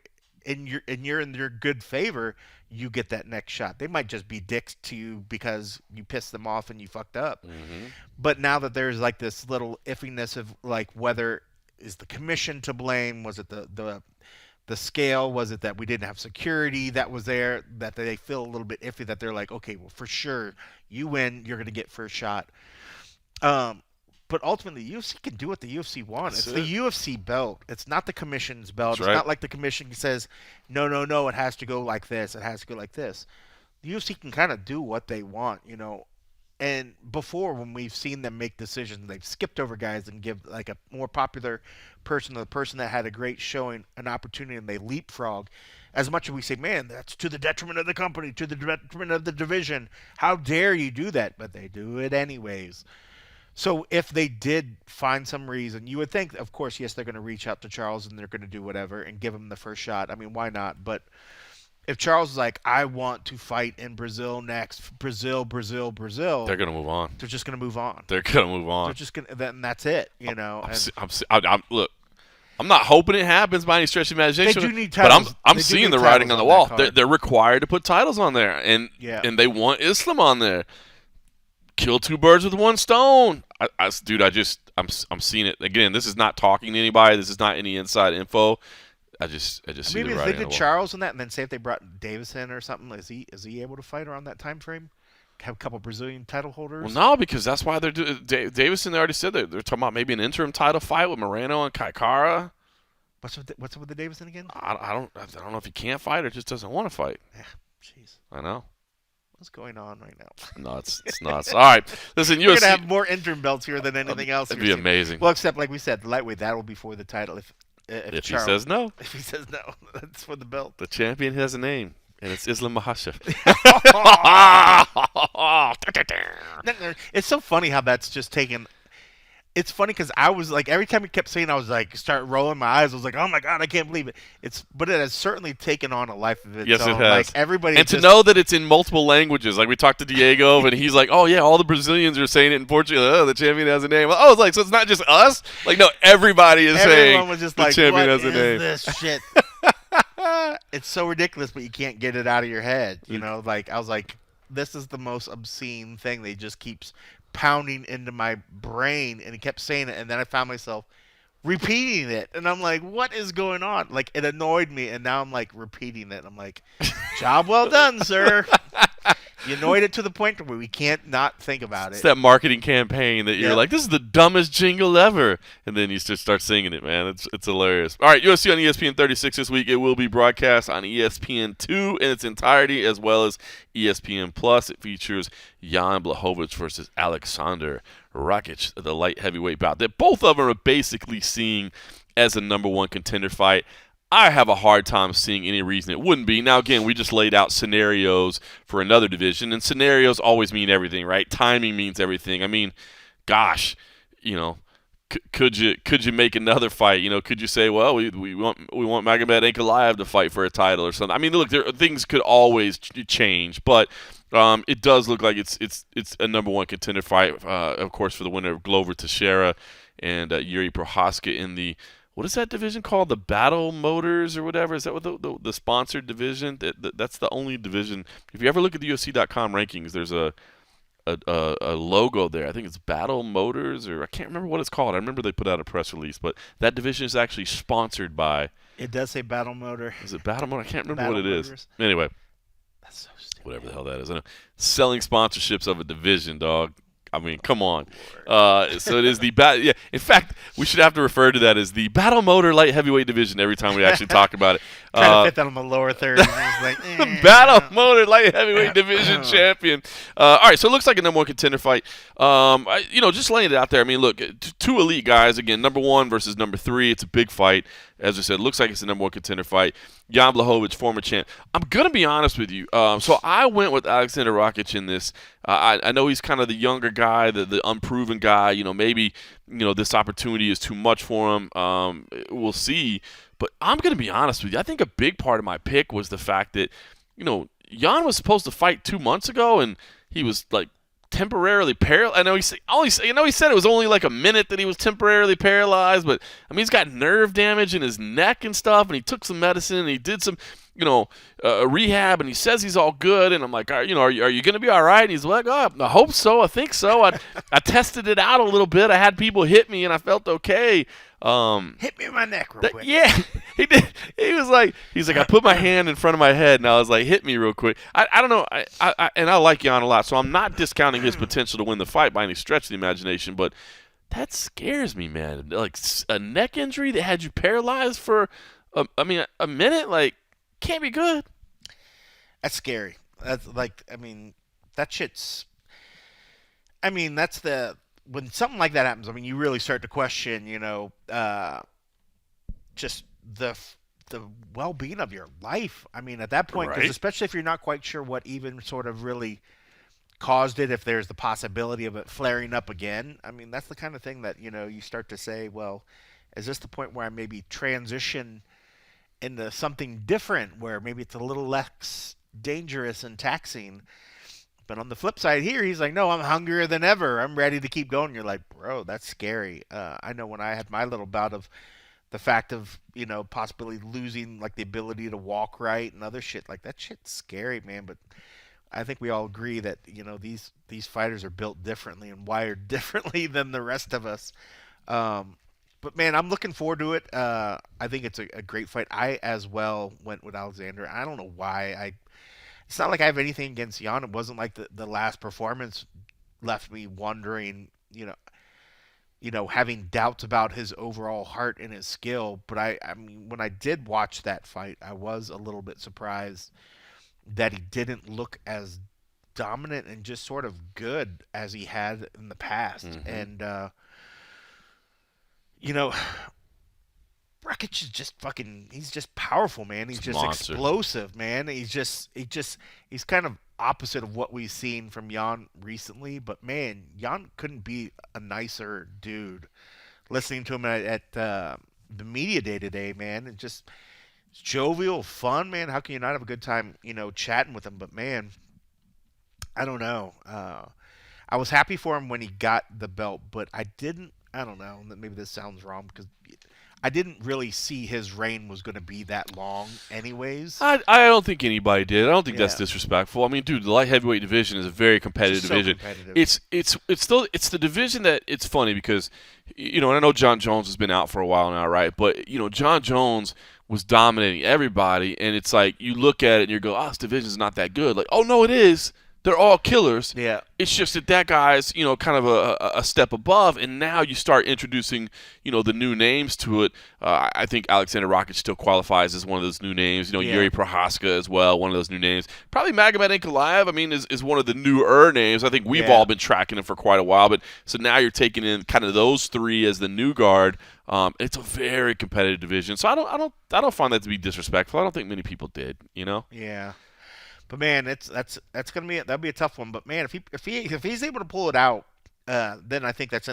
you're in their good favor, you get that next shot. They might just be dicks to you because you pissed them off and you fucked up. Mm-hmm. But now that there's like this little iffiness of like whether is the commission to blame, was it the scale, was it that we didn't have security that was there, that they feel a little bit iffy, that they're like, okay, well, for sure, you win, you're going to get first shot. But ultimately, the UFC can do what the UFC wants. It's the UFC belt. It's not the commission's belt. It's not like the commission says, no, it has to go like this. It has to go like this. The UFC can kind of do what they want, you know. And before, when we've seen them make decisions, they've skipped over guys and give like a more popular person, the person that had a great showing, an opportunity, and they leapfrog. As much as we say, man, that's to the detriment of the company, to the detriment of the division. How dare you do that? But they do it anyways. So if they did find some reason, you would think, of course, yes, they're going to reach out to Charles and they're going to do whatever and give him the first shot. I mean, why not? But if Charles is like, I want to fight in Brazil next, Brazil, they're going to move on. They're just going to move on. They're going to move on. They're just going to, then that's it, you know. Look, I'm not hoping it happens by any stretch of imagination. They do need titles. But I'm seeing the writing on the wall. They're required to put titles on there, and they want Islam on there. Kill two birds with one stone. I'm seeing it again. This is not talking to anybody. This is not any inside info. I just see the writing on the wall. Maybe if they did Charles in that, and then say if they brought Davis in or something, is he able to fight around that time frame? Have a couple Brazilian title holders? Well, no, because that's why they're doing. Davison, they already said they're talking about maybe an interim title fight with Moreno and Kaikara. What's up with the Davison again? I don't know if he can't fight or just doesn't want to fight. Yeah, jeez. I know. What's going on right now? No, it's nuts. All right, listen, We're gonna have more interim belts here than anything else. It'd be amazing. Well, except like we said, the lightweight that will be for the title. If he says no, that's for the belt. The champion has a name, and it's Islam Makhachev. It's so funny how that's just taken. It's funny because I was like, every time he kept saying, I was like, start rolling my eyes. I was like, oh my god, I can't believe it. But it has certainly taken on a life of its own. Yes, it has. Like everybody, and to know that it's in multiple languages. Like we talked to Diego, and he's like, oh yeah, all the Brazilians are saying it in Portuguese. Oh, the champion has a name. Oh, it's like, so it's not just us. Like no, everybody is saying was just the like, champion what has a name. This shit. It's so ridiculous, but you can't get it out of your head. You know, like I was like, this is the most obscene thing. They just keeps pounding into my brain, and he kept saying it, and then I found myself repeating it, and I'm like, what is going on? Like it annoyed me, and now I'm like repeating it. I'm like, job well done, sir. You annoyed it to the point where we can't not think about it. It's that marketing campaign that you're like, this is the dumbest jingle ever, and then you just start singing it, man. It's hilarious. All right, UFC on ESPN 36 this week. It will be broadcast on ESPN 2 in its entirety, as well as ESPN Plus. It features Jan Blachowicz versus Alexander Rakic, the light heavyweight bout that both of them are basically seeing as a number one contender fight. I have a hard time seeing any reason it wouldn't be. Now, again, we just laid out scenarios for another division, and scenarios always mean everything, right? Timing means everything. I mean, gosh, you know, could you make another fight? You know, could you say, well, we want Magomed Ankalaev to fight for a title or something? I mean, look, things could always change, but it does look like it's a number one contender fight, of course, for the winner of Glover Teixeira and Yuri Prohaska in the. What is that division called? The Battle Motors or whatever? Is that what the sponsored division? That's the only division. If you ever look at the UFC.com rankings, there's a logo there. I think it's Battle Motors, or I can't remember what it's called. I remember they put out a press release, but that division is actually sponsored by. It does say Battle Motor. Is it Battle Motor? I can't remember what it is. Anyway, that's so stupid. Whatever the hell that is. I know. Selling sponsorships of a division, dog. I mean, come on. So it is the battle. Yeah. In fact, we should have to refer to that as the Battle Motor Light Heavyweight Division every time we actually talk about it. Trying to fit that on the lower third. Battle Motor Light Heavyweight Division champion. All right, so it looks like a number one contender fight. Just laying it out there. I mean, look, two elite guys again. Number 1 versus number 3. It's a big fight. As I said, it looks like it's a number one contender fight. Jan Blachowicz, former champ. I'm gonna be honest with you. So I went with Alexander Rakic in this. I know he's kind of the younger guy, the unproven guy. Maybe this opportunity is too much for him. We'll see. But I'm going to be honest with you. I think a big part of my pick was the fact that, Jan was supposed to fight 2 months ago, and he was like temporarily paralyzed. I know he said it was only like a minute that he was temporarily paralyzed, but I mean he's got nerve damage in his neck and stuff, and he took some medicine, and he did some rehab, and he says he's all good, and I'm like, are you going to be all right? And he's like, oh, I hope so. I think so. I tested it out a little bit. I had people hit me, and I felt okay. Hit me in my neck real quick. Yeah, he did. He's like, I put my hand in front of my head, and I was like, hit me real quick. I don't know. And I like Jan a lot, so I'm not discounting his potential to win the fight by any stretch of the imagination, but that scares me, man. Like a neck injury that had you paralyzed for, a minute, like, can't be good. That's scary. That's like, that shit's. That's when something like that happens. You really start to question, just the well-being of your life. At that point, because especially if you're not quite sure what even sort of really caused it, if there's the possibility of it flaring up again. That's the kind of thing that you start to say, well, is this the point where I maybe transition into something different, where maybe it's a little less dangerous and taxing? But on the flip side here, he's like, no, I'm hungrier than ever. I'm ready to keep going. You're like, bro, that's scary. I know when I had my little bout of the fact of, possibly losing like the ability to walk right and other shit, like that shit's scary, man. But I think we all agree that, these fighters are built differently and wired differently than the rest of us. But man, I'm looking forward to it. I think it's a great fight. I as well went with Alexander. I don't know why. It's not like I have anything against Jan. It wasn't like the last performance left me wondering, having doubts about his overall heart and his skill. But when I did watch that fight, I was a little bit surprised that he didn't look as dominant and just sort of good as he had in the past. Mm-hmm. And Rakic is just he's just powerful, man. He's just monster. Explosive, man. He's kind of opposite of what we've seen from Jan recently. But man, Jan couldn't be a nicer dude. Listening to him at the media day today, man, it's jovial, fun, man. How can you not have a good time, chatting with him? But man, I don't know. I was happy for him when he got the belt, but I don't know. Maybe this sounds wrong because I didn't really see his reign was going to be that long anyways. I don't think anybody did. I don't think that's disrespectful. Dude, the light heavyweight division is a very competitive division. Competitive. It's the division that it's funny because, and I know John Jones has been out for a while now, right? But, John Jones was dominating everybody, and it's like you look at it and you go, this division's not that good. Like, oh, no, it is. They're all killers. Yeah. It's just that guy's, kind of a step above, and now you start introducing, the new names to it. I think Alexander Rakic still qualifies as one of those new names. Yuri Prohaska as well, one of those new names. Probably Magomed Ankalaev, is one of the newer names. I think we've all been tracking him for quite a while, but so now you're taking in kind of those three as the new guard. It's a very competitive division, so I don't find that to be disrespectful. I don't think many people did. Yeah. But man, that'll be a tough one. But man, if he's able to pull it out, then I think it's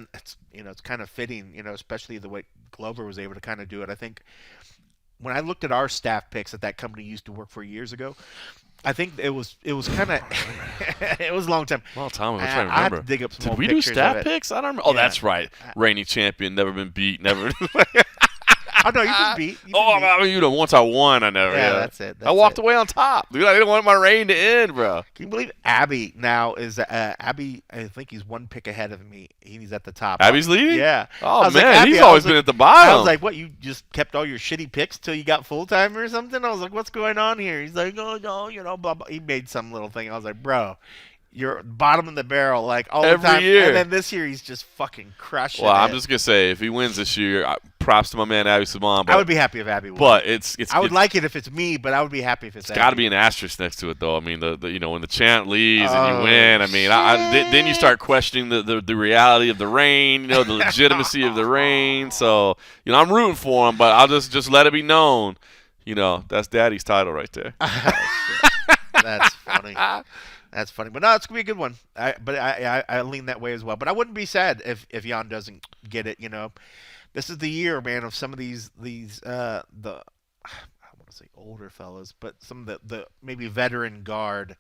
kind of fitting, especially the way Glover was able to kind of do it. I think when I looked at our staff picks that company used to work for years ago, I think it was kind of it was a long time. Well, Tom, I'm trying to remember. I had to dig up some Did old we do pictures staff of it. picks? I don't remember. Oh, that's right. Reigning champion, never been beat, never. Oh, no, you've been beat. Once I won, I never. Yeah, that's it. I walked away on top. Dude, I didn't want my reign to end, bro. Can you believe Abby now is Abby? I think he's one pick ahead of me. He's at the top. Abby's leading? Yeah. Oh, man, he's always been at the bottom. I was like, what, you just kept all your shitty picks till you got full-time or something? I was like, what's going on here? He's like, oh, no, blah, blah. He made some little thing. I was like, bro, you're bottom of the barrel like all Every the time. year. And then this year he's just fucking crushing Well, it. I'm just gonna say if he wins this year, props to my man Abby Simon. I would be happy if Abby won. But it's I would like it if it's me, but I would be happy if it's Abby. Got to be an asterisk next to it, though. I mean, the when the chant leaves and you win, I mean, then you start questioning the reality of the reign, the legitimacy of the reign. So, I'm rooting for him, but I'll just let it be known, that's Daddy's title right there. That's funny. That's funny, but no, it's gonna be a good one. I lean that way as well. But I wouldn't be sad if Jan doesn't get it. This is the year, man, of some of these I want to say older fellas, but some of the maybe veteran guard,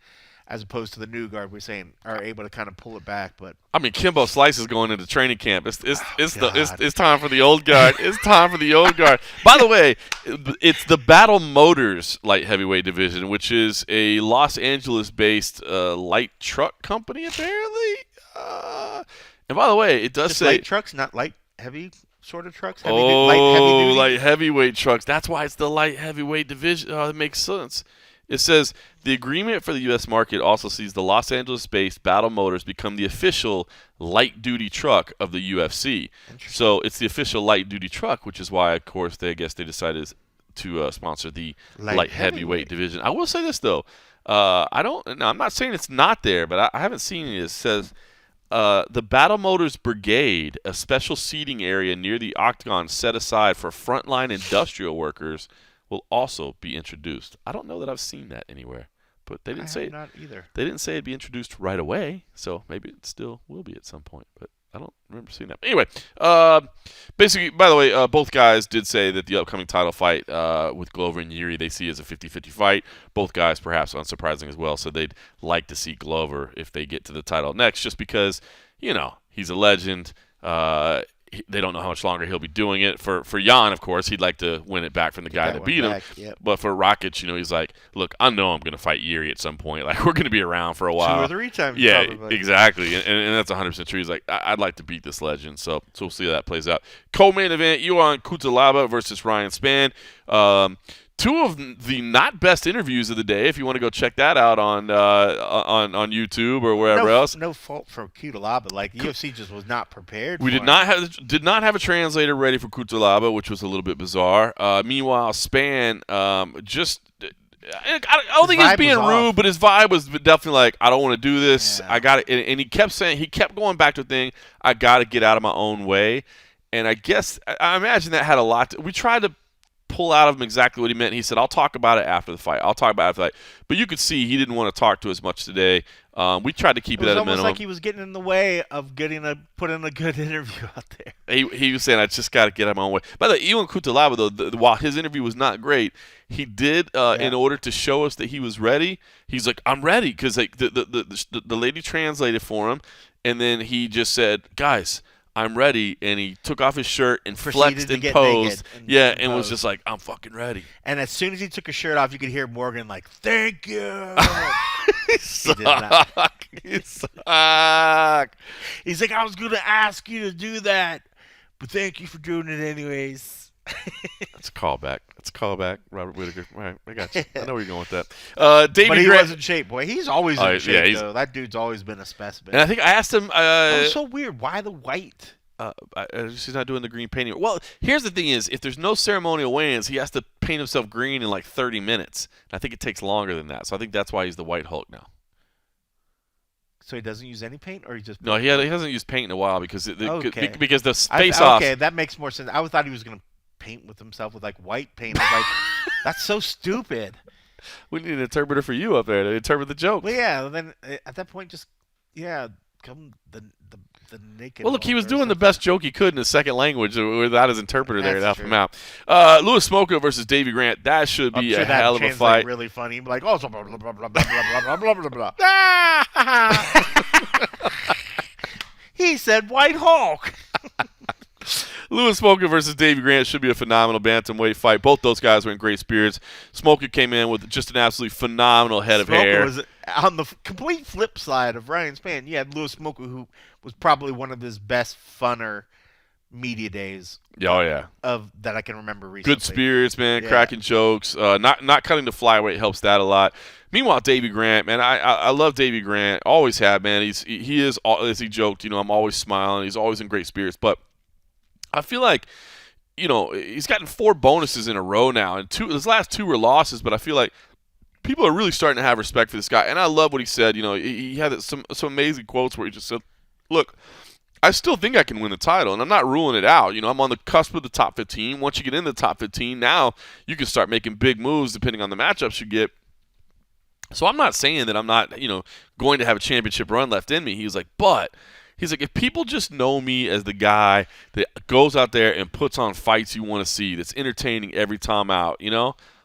as opposed to the new guard, we're saying are able to kind of pull it back. But I mean, Kimbo Slice is going into training camp. It's time for the old guard. It's time for the old guard. By the way, it's the Battle Motors light heavyweight division, which is a Los Angeles-based light truck company, apparently. And by the way, it does just say light trucks, not light heavy sort of trucks. Light heavyweight trucks. That's why it's the light heavyweight division. Oh, that makes sense. It says the agreement for the U.S. market also sees the Los Angeles-based Battle Motors become the official light-duty truck of the UFC. So it's the official light-duty truck, which is why, of course, they decided to sponsor the light heavyweight division. I will say this though, I'm not saying it's not there, but I haven't seen it. It says the Battle Motors Brigade, a special seating area near the octagon set aside for frontline industrial workers, will also be introduced. I don't know that I've seen that anywhere, but they didn't say it. Not either. They didn't say it'd be introduced right away, so maybe it still will be at some point, but I don't remember seeing that. Anyway, basically, by the way, both guys did say that the upcoming title fight with Glover and Yuri they see as a 50-50 fight. Both guys, perhaps unsurprising as well, so they'd like to see Glover if they get to the title next, just because, he's a legend. They don't know how much longer he'll be doing it. For Jan, of course, he'd like to win it back from the guy that beat him. Yep. But for Rakic, he's like, look, I know I'm going to fight Yuri at some point. Like, we're going to be around for a while. 2 or 3 times. Yeah, probably. exactly. And that's 100% true. He's like, I'd like to beat this legend. So we'll see how that plays out. Co-main event, Johan Cutelaba versus Ryan Spann. Two of the not best interviews of the day. If you want to go check that out on YouTube or wherever else. No fault for Cutelaba. Like UFC just was not prepared. We did not have a translator ready for Cutelaba, which was a little bit bizarre. Meanwhile, Spann just. I don't think he's being rude, but his vibe was definitely like, I don't want to do this. Yeah. I got it, and he kept going back to the thing. I got to get out of my own way, and I guess I imagine that had a lot. We tried to pull out of him exactly what he meant. He said, I'll talk about it after the fight. But you could see he didn't want to talk to us much today. We tried to keep it at a minimum. It was almost like he was getting in the way of putting a good interview out there. He was saying, I just got to get out of my own way. By the way, Iwan Cutelaba, though, while his interview was not great, he did, in order to show us that he was ready, he's like, I'm ready. Because the lady translated for him, and then he just said, guys, I'm ready, and he took off his shirt and flexed and posed. And was just like, I'm fucking ready. And as soon as he took his shirt off, you could hear Morgan like, thank you. He suck. He's like, I was going to ask you to do that, but thank you for doing it anyways. That's a callback. Robert Whittaker. All right, I got you. I know where you're going with that. Davey but he Grant was in shape, boy. He's always in shape, though. That dude's always been a specimen. And I think I asked him. That was so weird. Why the white? He's not doing the green painting. Well, here's the thing is, if there's no ceremonial weigh-ins, he has to paint himself green in like 30 minutes. And I think it takes longer than that. So I think that's why he's the White Hulk now. So he doesn't use any paint, or he just... No, he hasn't used paint in a while because the face-off... Okay, that makes more sense. I thought he was going to paint with himself with like white paint. I was like, that's so stupid. We need an interpreter for you up there to interpret the joke. Well, yeah. Then at that point, just come the naked. Well, look, he was doing the best joke he could in his second language without his interpreter there to help him out. Louis Smolka versus Davey Grant. That should be a hell of a fight. Really funny. Like, oh, blah blah blah blah blah blah blah blah blah. He said White Hulk. Louis Smolka versus Davey Grant should be a phenomenal bantamweight fight. Both those guys were in great spirits. Smolka came in with just an absolutely phenomenal head of hair. Was on the complete flip side of Ryan Spann. You had Louis Smolka, who was probably one of his best, funner media days. Oh yeah, of that I can remember recently. Good spirits, man. Yeah. Cracking jokes. Not cutting the flyweight helps that a lot. Meanwhile, Davey Grant, man, I love Davey Grant. Always have, man. He is, as he joked, I'm always smiling. He's always in great spirits. But I feel like, he's gotten 4 bonuses in a row now, and his last 2 were losses. But I feel like people are really starting to have respect for this guy, and I love what he said. He had some amazing quotes where he just said, "Look, I still think I can win the title, and I'm not ruling it out. I'm on the cusp of the top 15. Once you get in the top 15, now you can start making big moves depending on the matchups you get." So I'm not saying that I'm not, going to have a championship run left in me. He's like, if people just know me as the guy that goes out there and puts on fights you want to see, that's entertaining every time out,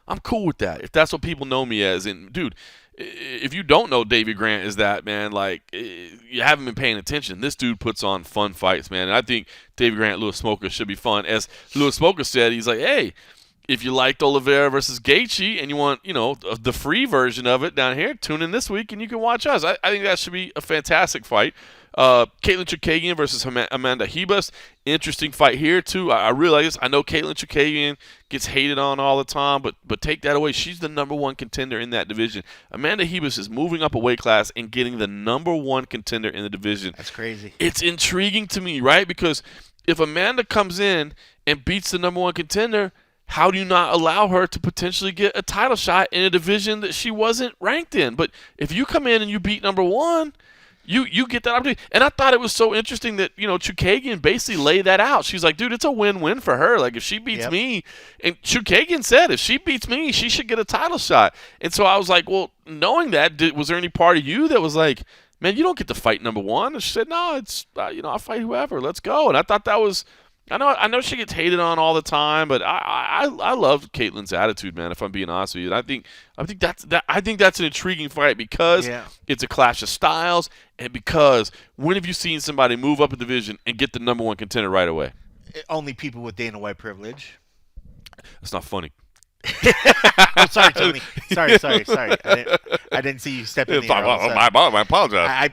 I'm cool with that. If that's what people know me as, and dude, if you don't know Davey Grant as that, man, like, you haven't been paying attention. This dude puts on fun fights, man. And I think Davey Grant, Louis Smoker should be fun. As Louis Smoker said, he's like, hey, if you liked Oliveira versus Gaethje and you want, the free version of it down here, tune in this week and you can watch us. I think that should be a fantastic fight. Caitlin Chukagian versus Amanda Ribas. Interesting fight here, too. I realize, I know Caitlin Chukagian gets hated on all the time, but take that away. She's the number 1 contender in that division. Amanda Ribas is moving up a weight class and getting the number 1 contender in the division. That's crazy. It's intriguing to me, right? Because if Amanda comes in and beats the number 1 contender, how do you not allow her to potentially get a title shot in a division that she wasn't ranked in? But if you come in and you beat number 1, you get that opportunity. And I thought it was so interesting that, Chukagian basically laid that out. She's like, dude, it's a win-win for her. Like, if she beats me, and Chukagian said, if she beats me, she should get a title shot. And so I was like, well, knowing that, was there any part of you that was like, man, you don't get to fight number 1? And she said, no, it's, I fight whoever. Let's go. And I thought that was, I know she gets hated on all the time, but I love Caitlin's attitude, man. If I'm being honest with you, and I think that's an intriguing fight because it's a clash of styles, and because when have you seen somebody move up a division and get the number 1 contender right away? Only people with Dana White privilege. That's not funny. I'm sorry, Tony. Sorry. I didn't see you step in there. I apologize.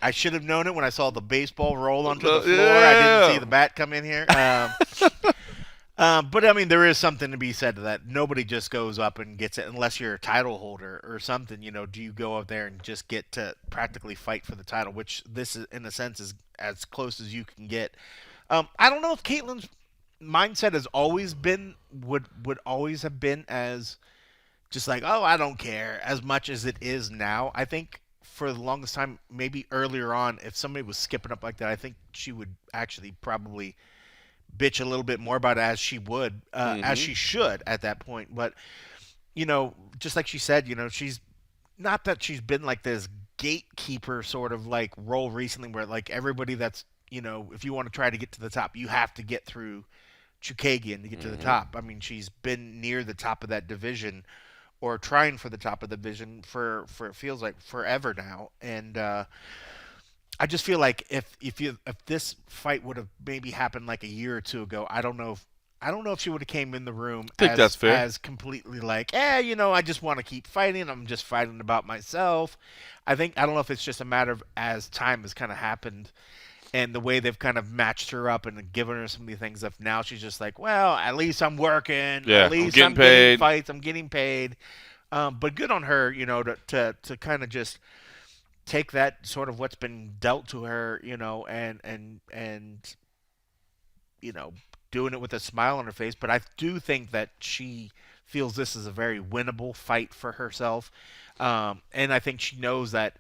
I should have known it when I saw the baseball roll onto the floor. I didn't see the bat come in here. But I mean, there is something to be said to that. Nobody just goes up and gets it unless you're a title holder or something. Do you go up there and just get to practically fight for the title, which this is, in a sense, is as close as you can get. I don't know if Caitlin's mindset has always been would always have been as just like, oh, I don't care, as much as it is now. I think for the longest time, maybe earlier on, if somebody was skipping up like that, I think she would actually probably bitch a little bit more about it, as she would, as she should at that point. But just like she said, she's not that she's been like this gatekeeper sort of like role recently, where like everybody that's if you want to try to get to the top, you have to get through Chukagian to get to the top. I mean, she's been near the top of that division, or trying for the top of the division for it feels like forever now. And I just feel like if this fight would have maybe happened like a year or two ago, I don't know if she would have came in the room as completely like, I just want to keep fighting. I'm just fighting about myself. I don't know if it's just a matter of as time has kind of happened and the way they've kind of matched her up and given her some of the things, that now she's just like, well, at least I'm working. Yeah, at least I'm getting fights. I'm getting paid. But good on her, to kind of just take that sort of what's been dealt to her, and doing it with a smile on her face. But I do think that she feels this is a very winnable fight for herself. And I think she knows that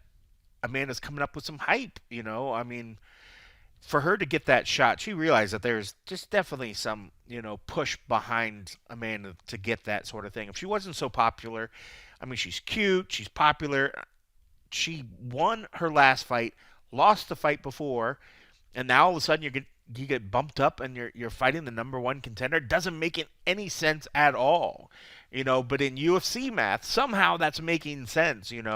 Amanda's coming up with some hype, I mean, for her to get that shot, she realized that there's just definitely some, push behind Amanda to get that sort of thing. If she wasn't so popular, I mean, she's cute, she's popular. She won her last fight, lost the fight before, and now all of a sudden you get bumped up and you're fighting the number 1 contender. It doesn't make any sense at all. But in UFC math, somehow that's making sense, and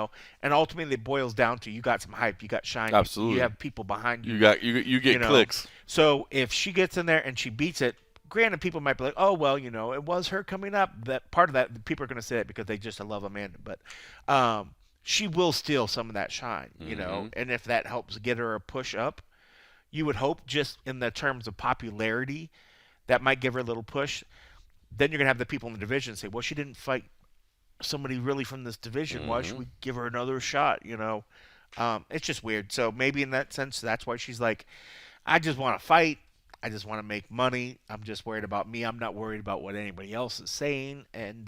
ultimately it boils down to, you got some hype, you got shine, absolutely, you have people behind you. You get clicks. So if she gets in there and she beats it, granted, people might be like, oh, well, it was her coming up. That part of that, people are going to say it because they just love Amanda, but she will steal some of that shine, and if that helps get her a push up, you would hope, just in the terms of popularity, that might give her a little push. Then you're going to have the people in the division say, well, she didn't fight somebody really from this division. Why should we give her another shot? It's just weird. So maybe in that sense, that's why she's like, I just want to fight. I just want to make money. I'm just worried about me. I'm not worried about what anybody else is saying. And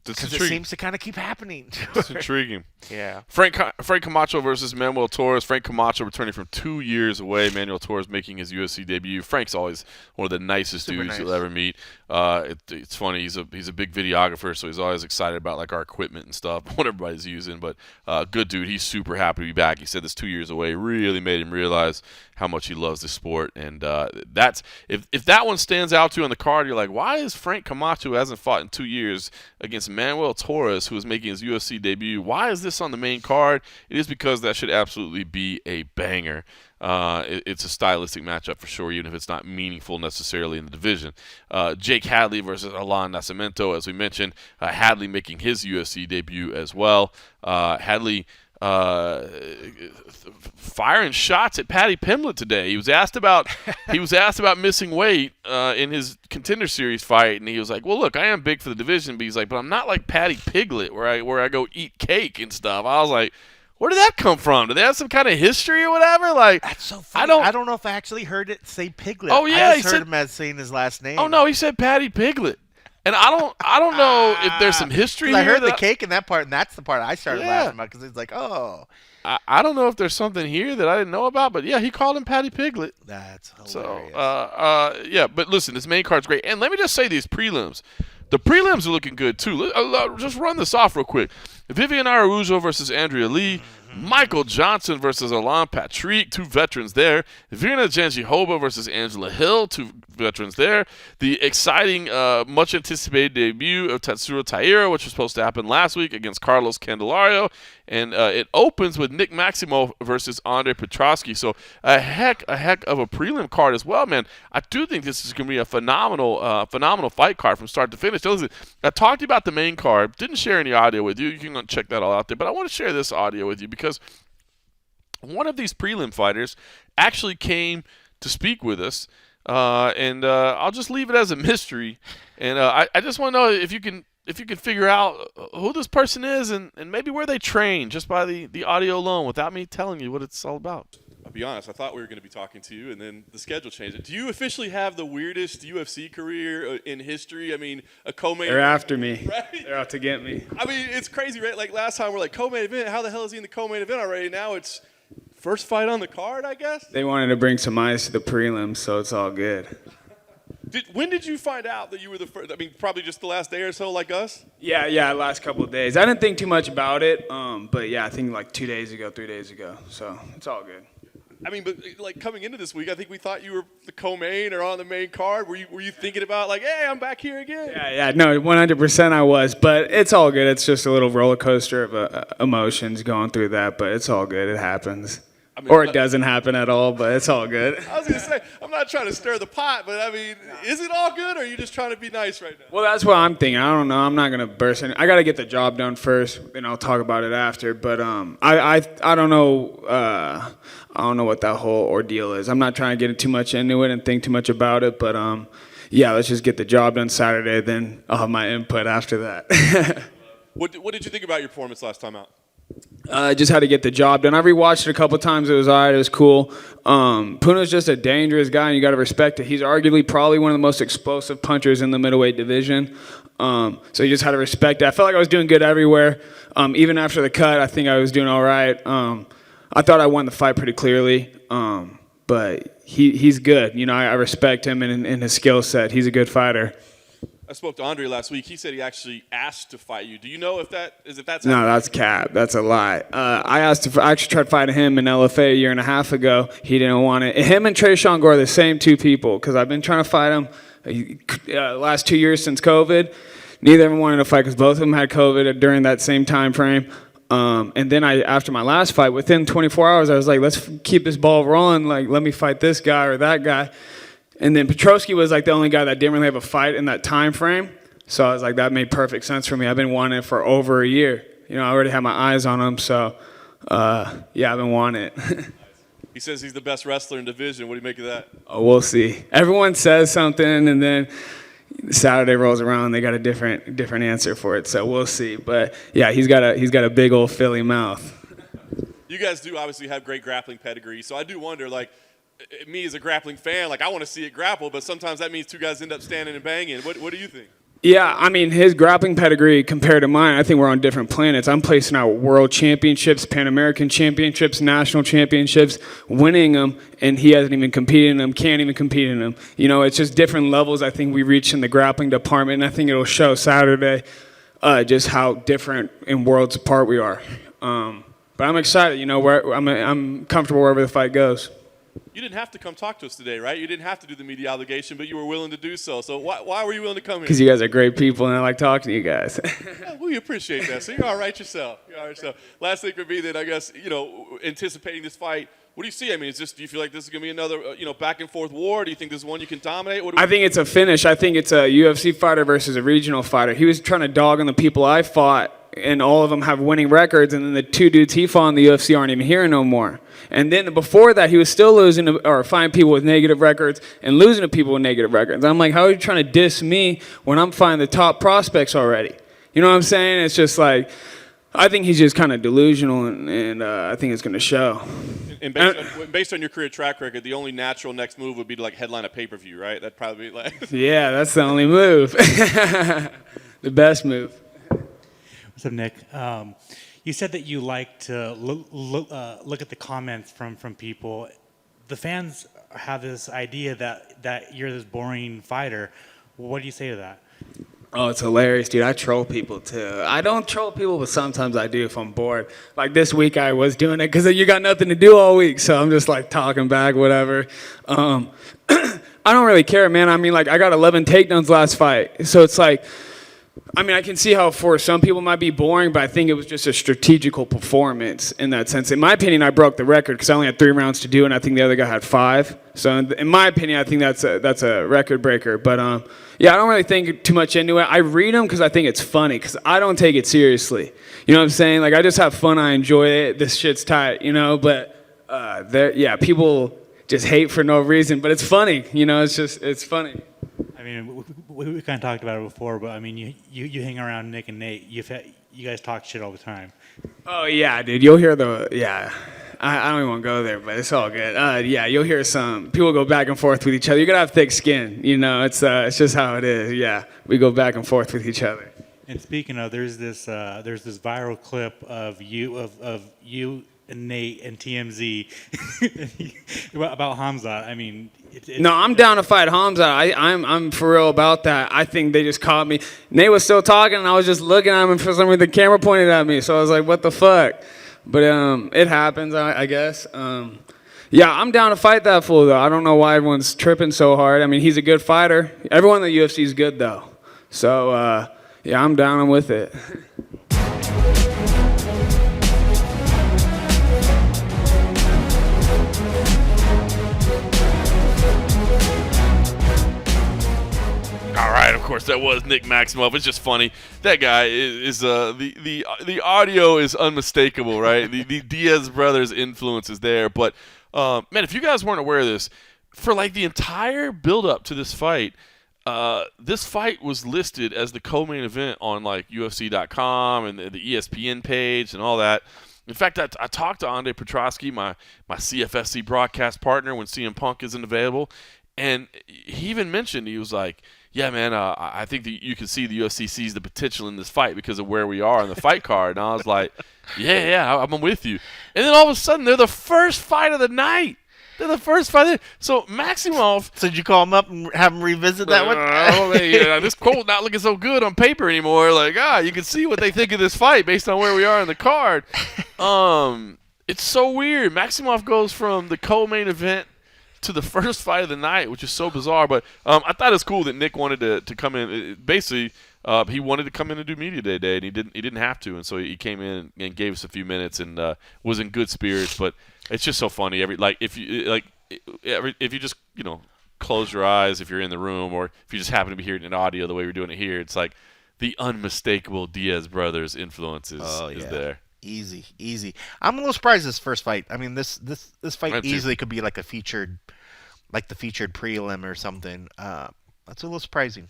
because it seems to kind of keep happening. It's intriguing. Yeah. Frank Camacho versus Manuel Torres. Frank Camacho returning from 2 years away. Manuel Torres making his UFC debut. Frank's always one of the nicest dudes you'll ever meet. It's funny. He's a big videographer, so he's always excited about like our equipment and stuff, what everybody's using. But good dude. He's super happy to be back. He said this 2 years away really made him realize how much he loves the sport. And that's if that one stands out to you on the card, you're like, why is Frank Camacho, who hasn't fought in 2 years, against Manuel Torres, who is making his UFC debut? Why is this on the main card? It is because that should absolutely be a banger. It's a stylistic matchup for sure, even if it's not meaningful necessarily in the division. Jake Hadley versus Alain Nacimento, as we mentioned. Hadley making his UFC debut as well. Hadley firing shots at Paddy Pimblett today. He was asked about missing weight in his Contender Series fight, and he was like, "Well, look, I am big for the division," but he's like, "But I'm not like Paddy Pimblett, where I go eat cake and stuff." I was like, where did that come from? Do they have some kind of history or whatever? Like, that's so funny. I don't know if I actually heard it say Piglet. Oh yeah, I just heard him as saying his last name. Oh no, he said Paddy Pimblett. And I don't know if there's some history here. I heard the cake in that part, and that's the part I started laughing about because it's like, oh. I don't know if there's something here that I didn't know about, but yeah, he called him Paddy Pimblett. That's hilarious. So, yeah, but listen, this main card's great. And let me just say these prelims. The prelims are looking good, too. Just run this off real quick. Vivian Araujo versus Andrea Lee. Michael Johnson versus Alain Patrick, 2 veterans there. Virna Jandiroba versus Angela Hill, 2 veterans there. The exciting, much-anticipated debut of Tatsuro Taira, which was supposed to happen last week against Carlos Candelario. And it opens with Nick Maximo versus Andre Petrosky. So a heck of a prelim card as well, man. I do think this is going to be a phenomenal fight card from start to finish. So listen, I talked about the main card. Didn't share any audio with you. You can check that all out there. But I want to share this audio with you because one of these prelim fighters actually came to speak with us. And I'll just leave it as a mystery. And I just want to know if you can figure out who this person is and maybe where they train just by the audio alone without me telling you what it's all about. I'll be honest, I thought we were going to be talking to you, and then the schedule changed. Do you officially have the weirdest UFC career in history? I mean, a co-main They're after me. Right? They're out to get me. I mean, it's crazy, right? Like last time we're like, co-main event, how the hell is he in the co-main event already? Now it's first fight on the card, I guess? They wanted to bring some ice to the prelims, so it's all good. When did you find out that you were the first? I mean, probably just the last day or so, like us? Yeah, last couple of days. I didn't think too much about it, but yeah, I think like 3 days ago, so it's all good. I mean, but like coming into this week, I think we thought you were the co-main or on the main card. Were you thinking about like, hey, I'm back here again? Yeah, no, 100% I was, but it's all good. It's just a little roller coaster of emotions going through that, but it's all good. It happens. I mean, or it doesn't happen at all, but it's all good. I was going to say, I'm not trying to stir the pot, but I mean, is it all good, or are you just trying to be nice right now? Well, that's what I'm thinking. I don't know. I'm not going to burst in. I got to get the job done first, then I'll talk about it after. But I don't know. I don't know what that whole ordeal is. I'm not trying to get too much into it and think too much about it. But yeah, let's just get the job done Saturday. Then I'll have my input after that. What did you think about your performance last time out? I just had to get the job done. I rewatched it a couple times. It was all right. It was cool. Puna's just a dangerous guy, and you got to respect it. He's arguably probably one of the most explosive punchers in the middleweight division. So you just had to respect it. I felt like I was doing good everywhere. Even after the cut, I think I was doing all right. I thought I won the fight pretty clearly. But he's good. You know, I respect him and his skill set. He's a good fighter. I spoke to Andre last week. He said he actually asked to fight you. Do you know if that's No, that's cap. That's a lie. I actually tried fighting him in LFA a year and a half ago. He didn't want it. Him and Tresean Gore are the same two people because I've been trying to fight him last 2 years since COVID. Neither of them wanted to fight because both of them had COVID during that same time frame. And then after my last fight, within 24 hours, I was like, let's keep this ball rolling. Like, let me fight this guy or that guy. And then Petrosky was like the only guy that didn't really have a fight in that time frame. So I was like, that made perfect sense for me. I've been wanting it for over a year. You know, I already had my eyes on him. So, yeah, I've been wanting it. He says he's the best wrestler in division. What do you make of that? Oh, we'll see. Everyone says something, and then, Saturday rolls around, they got a different answer for it. So we'll see. But yeah, he's got a big old Philly mouth. You guys do obviously have great grappling pedigree, so I do wonder, like, me as a grappling fan, like, I want to see it grapple, but sometimes that means two guys end up standing and banging. What do you think? Yeah, I mean, his grappling pedigree compared to mine, I think we're on different planets. I'm placing out world championships, Pan American championships, national championships, winning them, and he hasn't even competed in them, can't even compete in them. You know, it's just different levels I think we reach in the grappling department, and I think it'll show Saturday just how different in worlds apart we are. But I'm excited, you know, I'm comfortable wherever the fight goes. You didn't have to come talk to us today, right? You didn't have to do the media obligation, but you were willing to do so. So why were you willing to come here? Because you guys are great people, and I like talking to you guys. Yeah, we appreciate that. So you're all right yourself. Last thing would be that, I guess, you know, anticipating this fight, what do you see? I mean, do you feel like this is going to be another, back and forth war? Do you think this is one you can dominate? I think it's a finish. I think it's a UFC fighter versus a regional fighter. He was trying to dog on the people I fought, and all of them have winning records, and then the two dudes he fought in the UFC aren't even here no more. And then before that, he was still losing or fighting people with negative records and losing to people with negative records. I'm like, how are you trying to diss me when I'm fighting the top prospects already? You know what I'm saying? It's just like, I think he's just kind of delusional, and I think it's going to show. And based on your career track record, the only natural next move would be to, like, headline a pay-per-view, right? That'd probably be like... Yeah, that's the only move. The best move. What's up, Nick? You said that you like to look at the comments from people. The fans have this idea that you're this boring fighter. What do you say to that? Oh, it's hilarious, dude. I troll people, too. I don't troll people, but sometimes I do if I'm bored. Like this week I was doing it because you got nothing to do all week, so I'm just, like, talking back, whatever. I don't really care, man. I mean, like, I got 11 takedowns last fight, so it's like, I mean, I can see how for some people it might be boring, but I think it was just a strategical performance in that sense. In my opinion, I broke the record because I only had 3 rounds to do, and I think the other guy had 5. So in my opinion, I think that's a record breaker. But yeah, I don't really think too much into it. I read them because I think it's funny because I don't take it seriously. You know what I'm saying? Like, I just have fun. I enjoy it. This shit's tight, you know? But people just hate for no reason. But it's funny, you know? It's funny. I mean, we kind of talked about it before, but I mean, you hang around Nick and Nate. You guys talk shit all the time. Oh yeah, dude. You'll hear I don't even want to go there, but it's all good. Yeah, you'll hear some people go back and forth with each other. You gotta have thick skin, you know. It's just how it is. Yeah, we go back and forth with each other. And speaking of, there's this viral clip of you and Nate and TMZ about Hamza. I mean, no, I'm down to fight Hamza. I'm for real about that. I think they just caught me. Nate was still talking, and I was just looking at him, and for some reason the camera pointed at me. So I was like, what the fuck? But it happens, I guess. Yeah, I'm down to fight that fool, though. I don't know why everyone's tripping so hard. I mean, he's a good fighter. Everyone in the UFC is good, though. So, yeah, I'm down. I'm with it. All right, of course, that was Nick Maximoff. It's just funny. That guy is the audio is unmistakable, right? the Diaz brothers' influence is there. But, man, if you guys weren't aware of this, for like the entire build-up to this fight was listed as the co-main event on like UFC.com and the ESPN page and all that. In fact, I talked to Andre Petrosky, my CFFC broadcast partner, when CM Punk isn't available, and he even mentioned, he was like, yeah, man, I think that you can see the UFC sees the potential in this fight because of where we are on the fight card. And I was like, yeah, I'm with you. And then all of a sudden, they're the first fight of the night. They're the first fight. So Maximoff. So did you call him up and have him revisit that one? This quote not looking so good on paper anymore. Like, you can see what they think of this fight based on where we are in the card. It's so weird. Maximoff goes from the co-main event to the first fight of the night, which is so bizarre. But I thought it was cool that Nick wanted to come in. Basically, he wanted to come in and do media today, and he didn't have to, and so he came in and gave us a few minutes and was in good spirits. But it's just so funny. If you just close your eyes if you're in the room, or if you just happen to be hearing an audio the way we're doing it here, it's like the unmistakable Diaz brothers influence is there. Easy. I'm a little surprised this first fight. I mean, this fight easily could be like the featured prelim or something. That's a little surprising.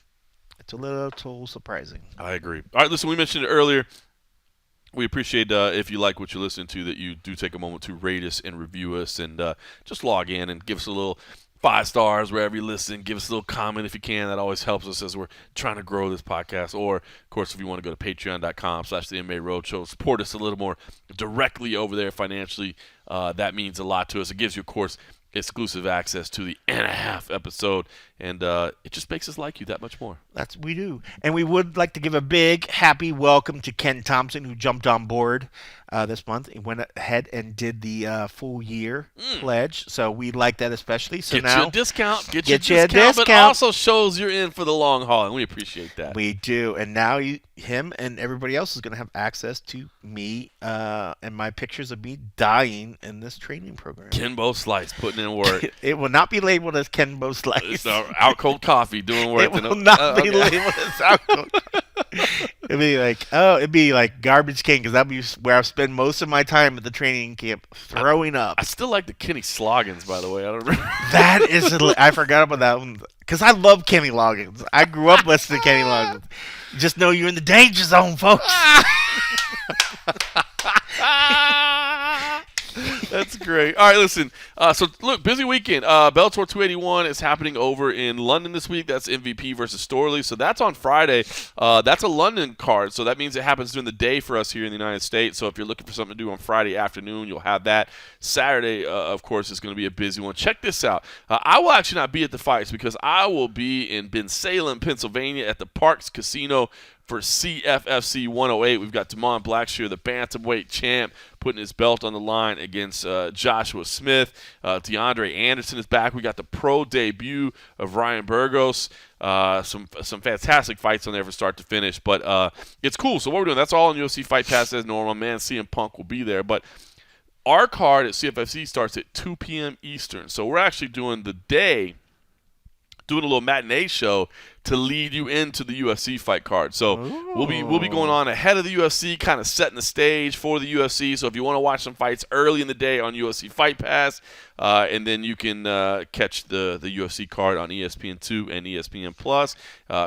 It's a little surprising. I agree. All right, listen, we mentioned it earlier. We appreciate if you like what you're listening to, that you do take a moment to rate us and review us, and just log in and give us a little 5 stars wherever you listen. Give us a little comment if you can. That always helps us as we're trying to grow this podcast. Or, of course, if you want to go to patreon.com/the MMA Roadshow, support us a little more directly over there financially. That means a lot to us. It gives you, of course, exclusive access to the and-a-half episode, and it just makes us like you that much more. We do. And we would like to give a big happy welcome to Ken Thompson, who jumped on board this month. He went ahead and did the full year pledge, so we like that especially. So Get now you a discount. Get you you a a discount, but discount. also shows you're in for the long haul, and we appreciate that. we do. And now him and everybody else is going to have access to me and my pictures of me dying in this training program. Kenbo Slice putting in work. It will not be labeled as Kenbo Slice. It's out cold coffee doing work. It will not be labeled as alcohol. It'd be like Garbage King, because that'd be where I spend most of my time at the training camp throwing up. I still like the Kenny Sloggins, by the way. I don't remember. That is, I forgot about that one, because I love Kenny Loggins. I grew up listening to Kenny Loggins. Just know you're in the danger zone, folks. That's great. All right, listen. So, look, busy weekend. Bellator 281 is happening over in London this week. That's MVP versus Storley. So that's on Friday. That's a London card, so that means it happens during the day for us here in the United States. So if you're looking for something to do on Friday afternoon, you'll have that. Saturday, of course, is going to be a busy one. Check this out. I will actually not be at the fights because I will be in Bensalem, Pennsylvania at the Parks Casino for CFFC 108. We've got Damon Blackshear, the bantamweight champ, putting his belt on the line against Joshua Smith. DeAndre Anderson is back. We got the pro debut of Ryan Burgos. Some fantastic fights on there from start to finish. But it's cool. So what we're doing, that's all on UFC Fight Pass as normal. Man, CM Punk will be there. But our card at CFFC starts at 2 p.m. Eastern. So we're actually doing the day, doing a little matinee show to lead you into the UFC fight card. So we'll be going on ahead of the UFC, kind of setting the stage for the UFC. So if you want to watch some fights early in the day on UFC Fight Pass, and then you can catch the UFC card on ESPN2 and ESPN Plus.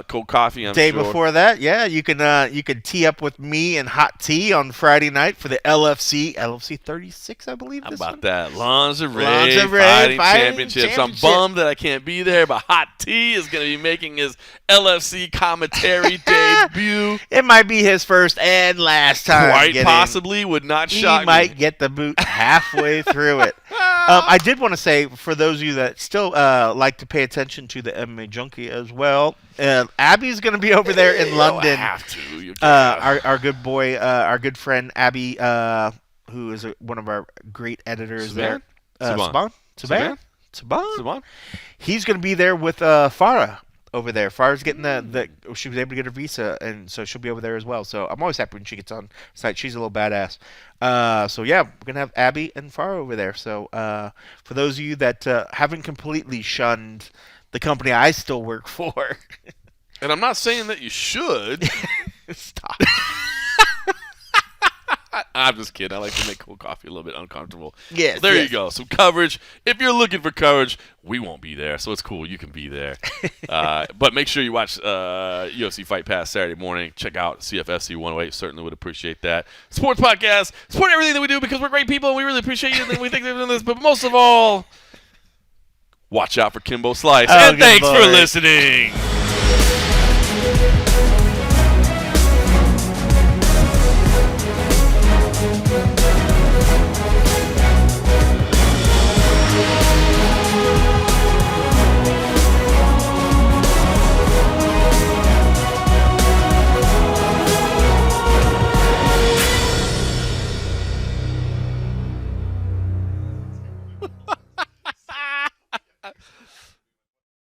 Cold coffee, I'm Day sure. before that, yeah, you can tee up with me and Hot Tea on Friday night for the LFC 36, I believe. How this about one? that? Lingerie Lingerie Fighting Fighting Championships. I'm bummed that I can't be there, but Hot Tea is going to be making his LFC commentary debut. It might be his first and last time. Quite getting- possibly, would not shock He me. might get the boot halfway through it. I did want to say, for those of you that still like to pay attention to the MMA Junkie as well, Abby's going to be over there in London. Have to. You can't. Our good boy, our good friend Abby, who is one of our great editors there. Saban. He's going to be there with Farah over there. Farah's getting she was able to get her visa, and so she'll be over there as well. So I'm always happy when she gets on site. She's a little badass. So yeah, we're going to have Abby and Farah over there. So for those of you that haven't completely shunned the company I still work for. And I'm not saying that you should. Stop. I'm just kidding. I like to make cold coffee a little bit uncomfortable. Yes, There yes. you go. Some coverage. If you're looking for coverage, we won't be there, so it's cool. You can be there. But make sure you watch UFC Fight Pass Saturday morning. Check out CFFC 108. Certainly would appreciate that. Sports podcast. Support everything that we do because we're great people and we really appreciate you and we think they're doing this. But most of all, watch out for Kimbo Slice. Oh, and good thanks for Lord. listening.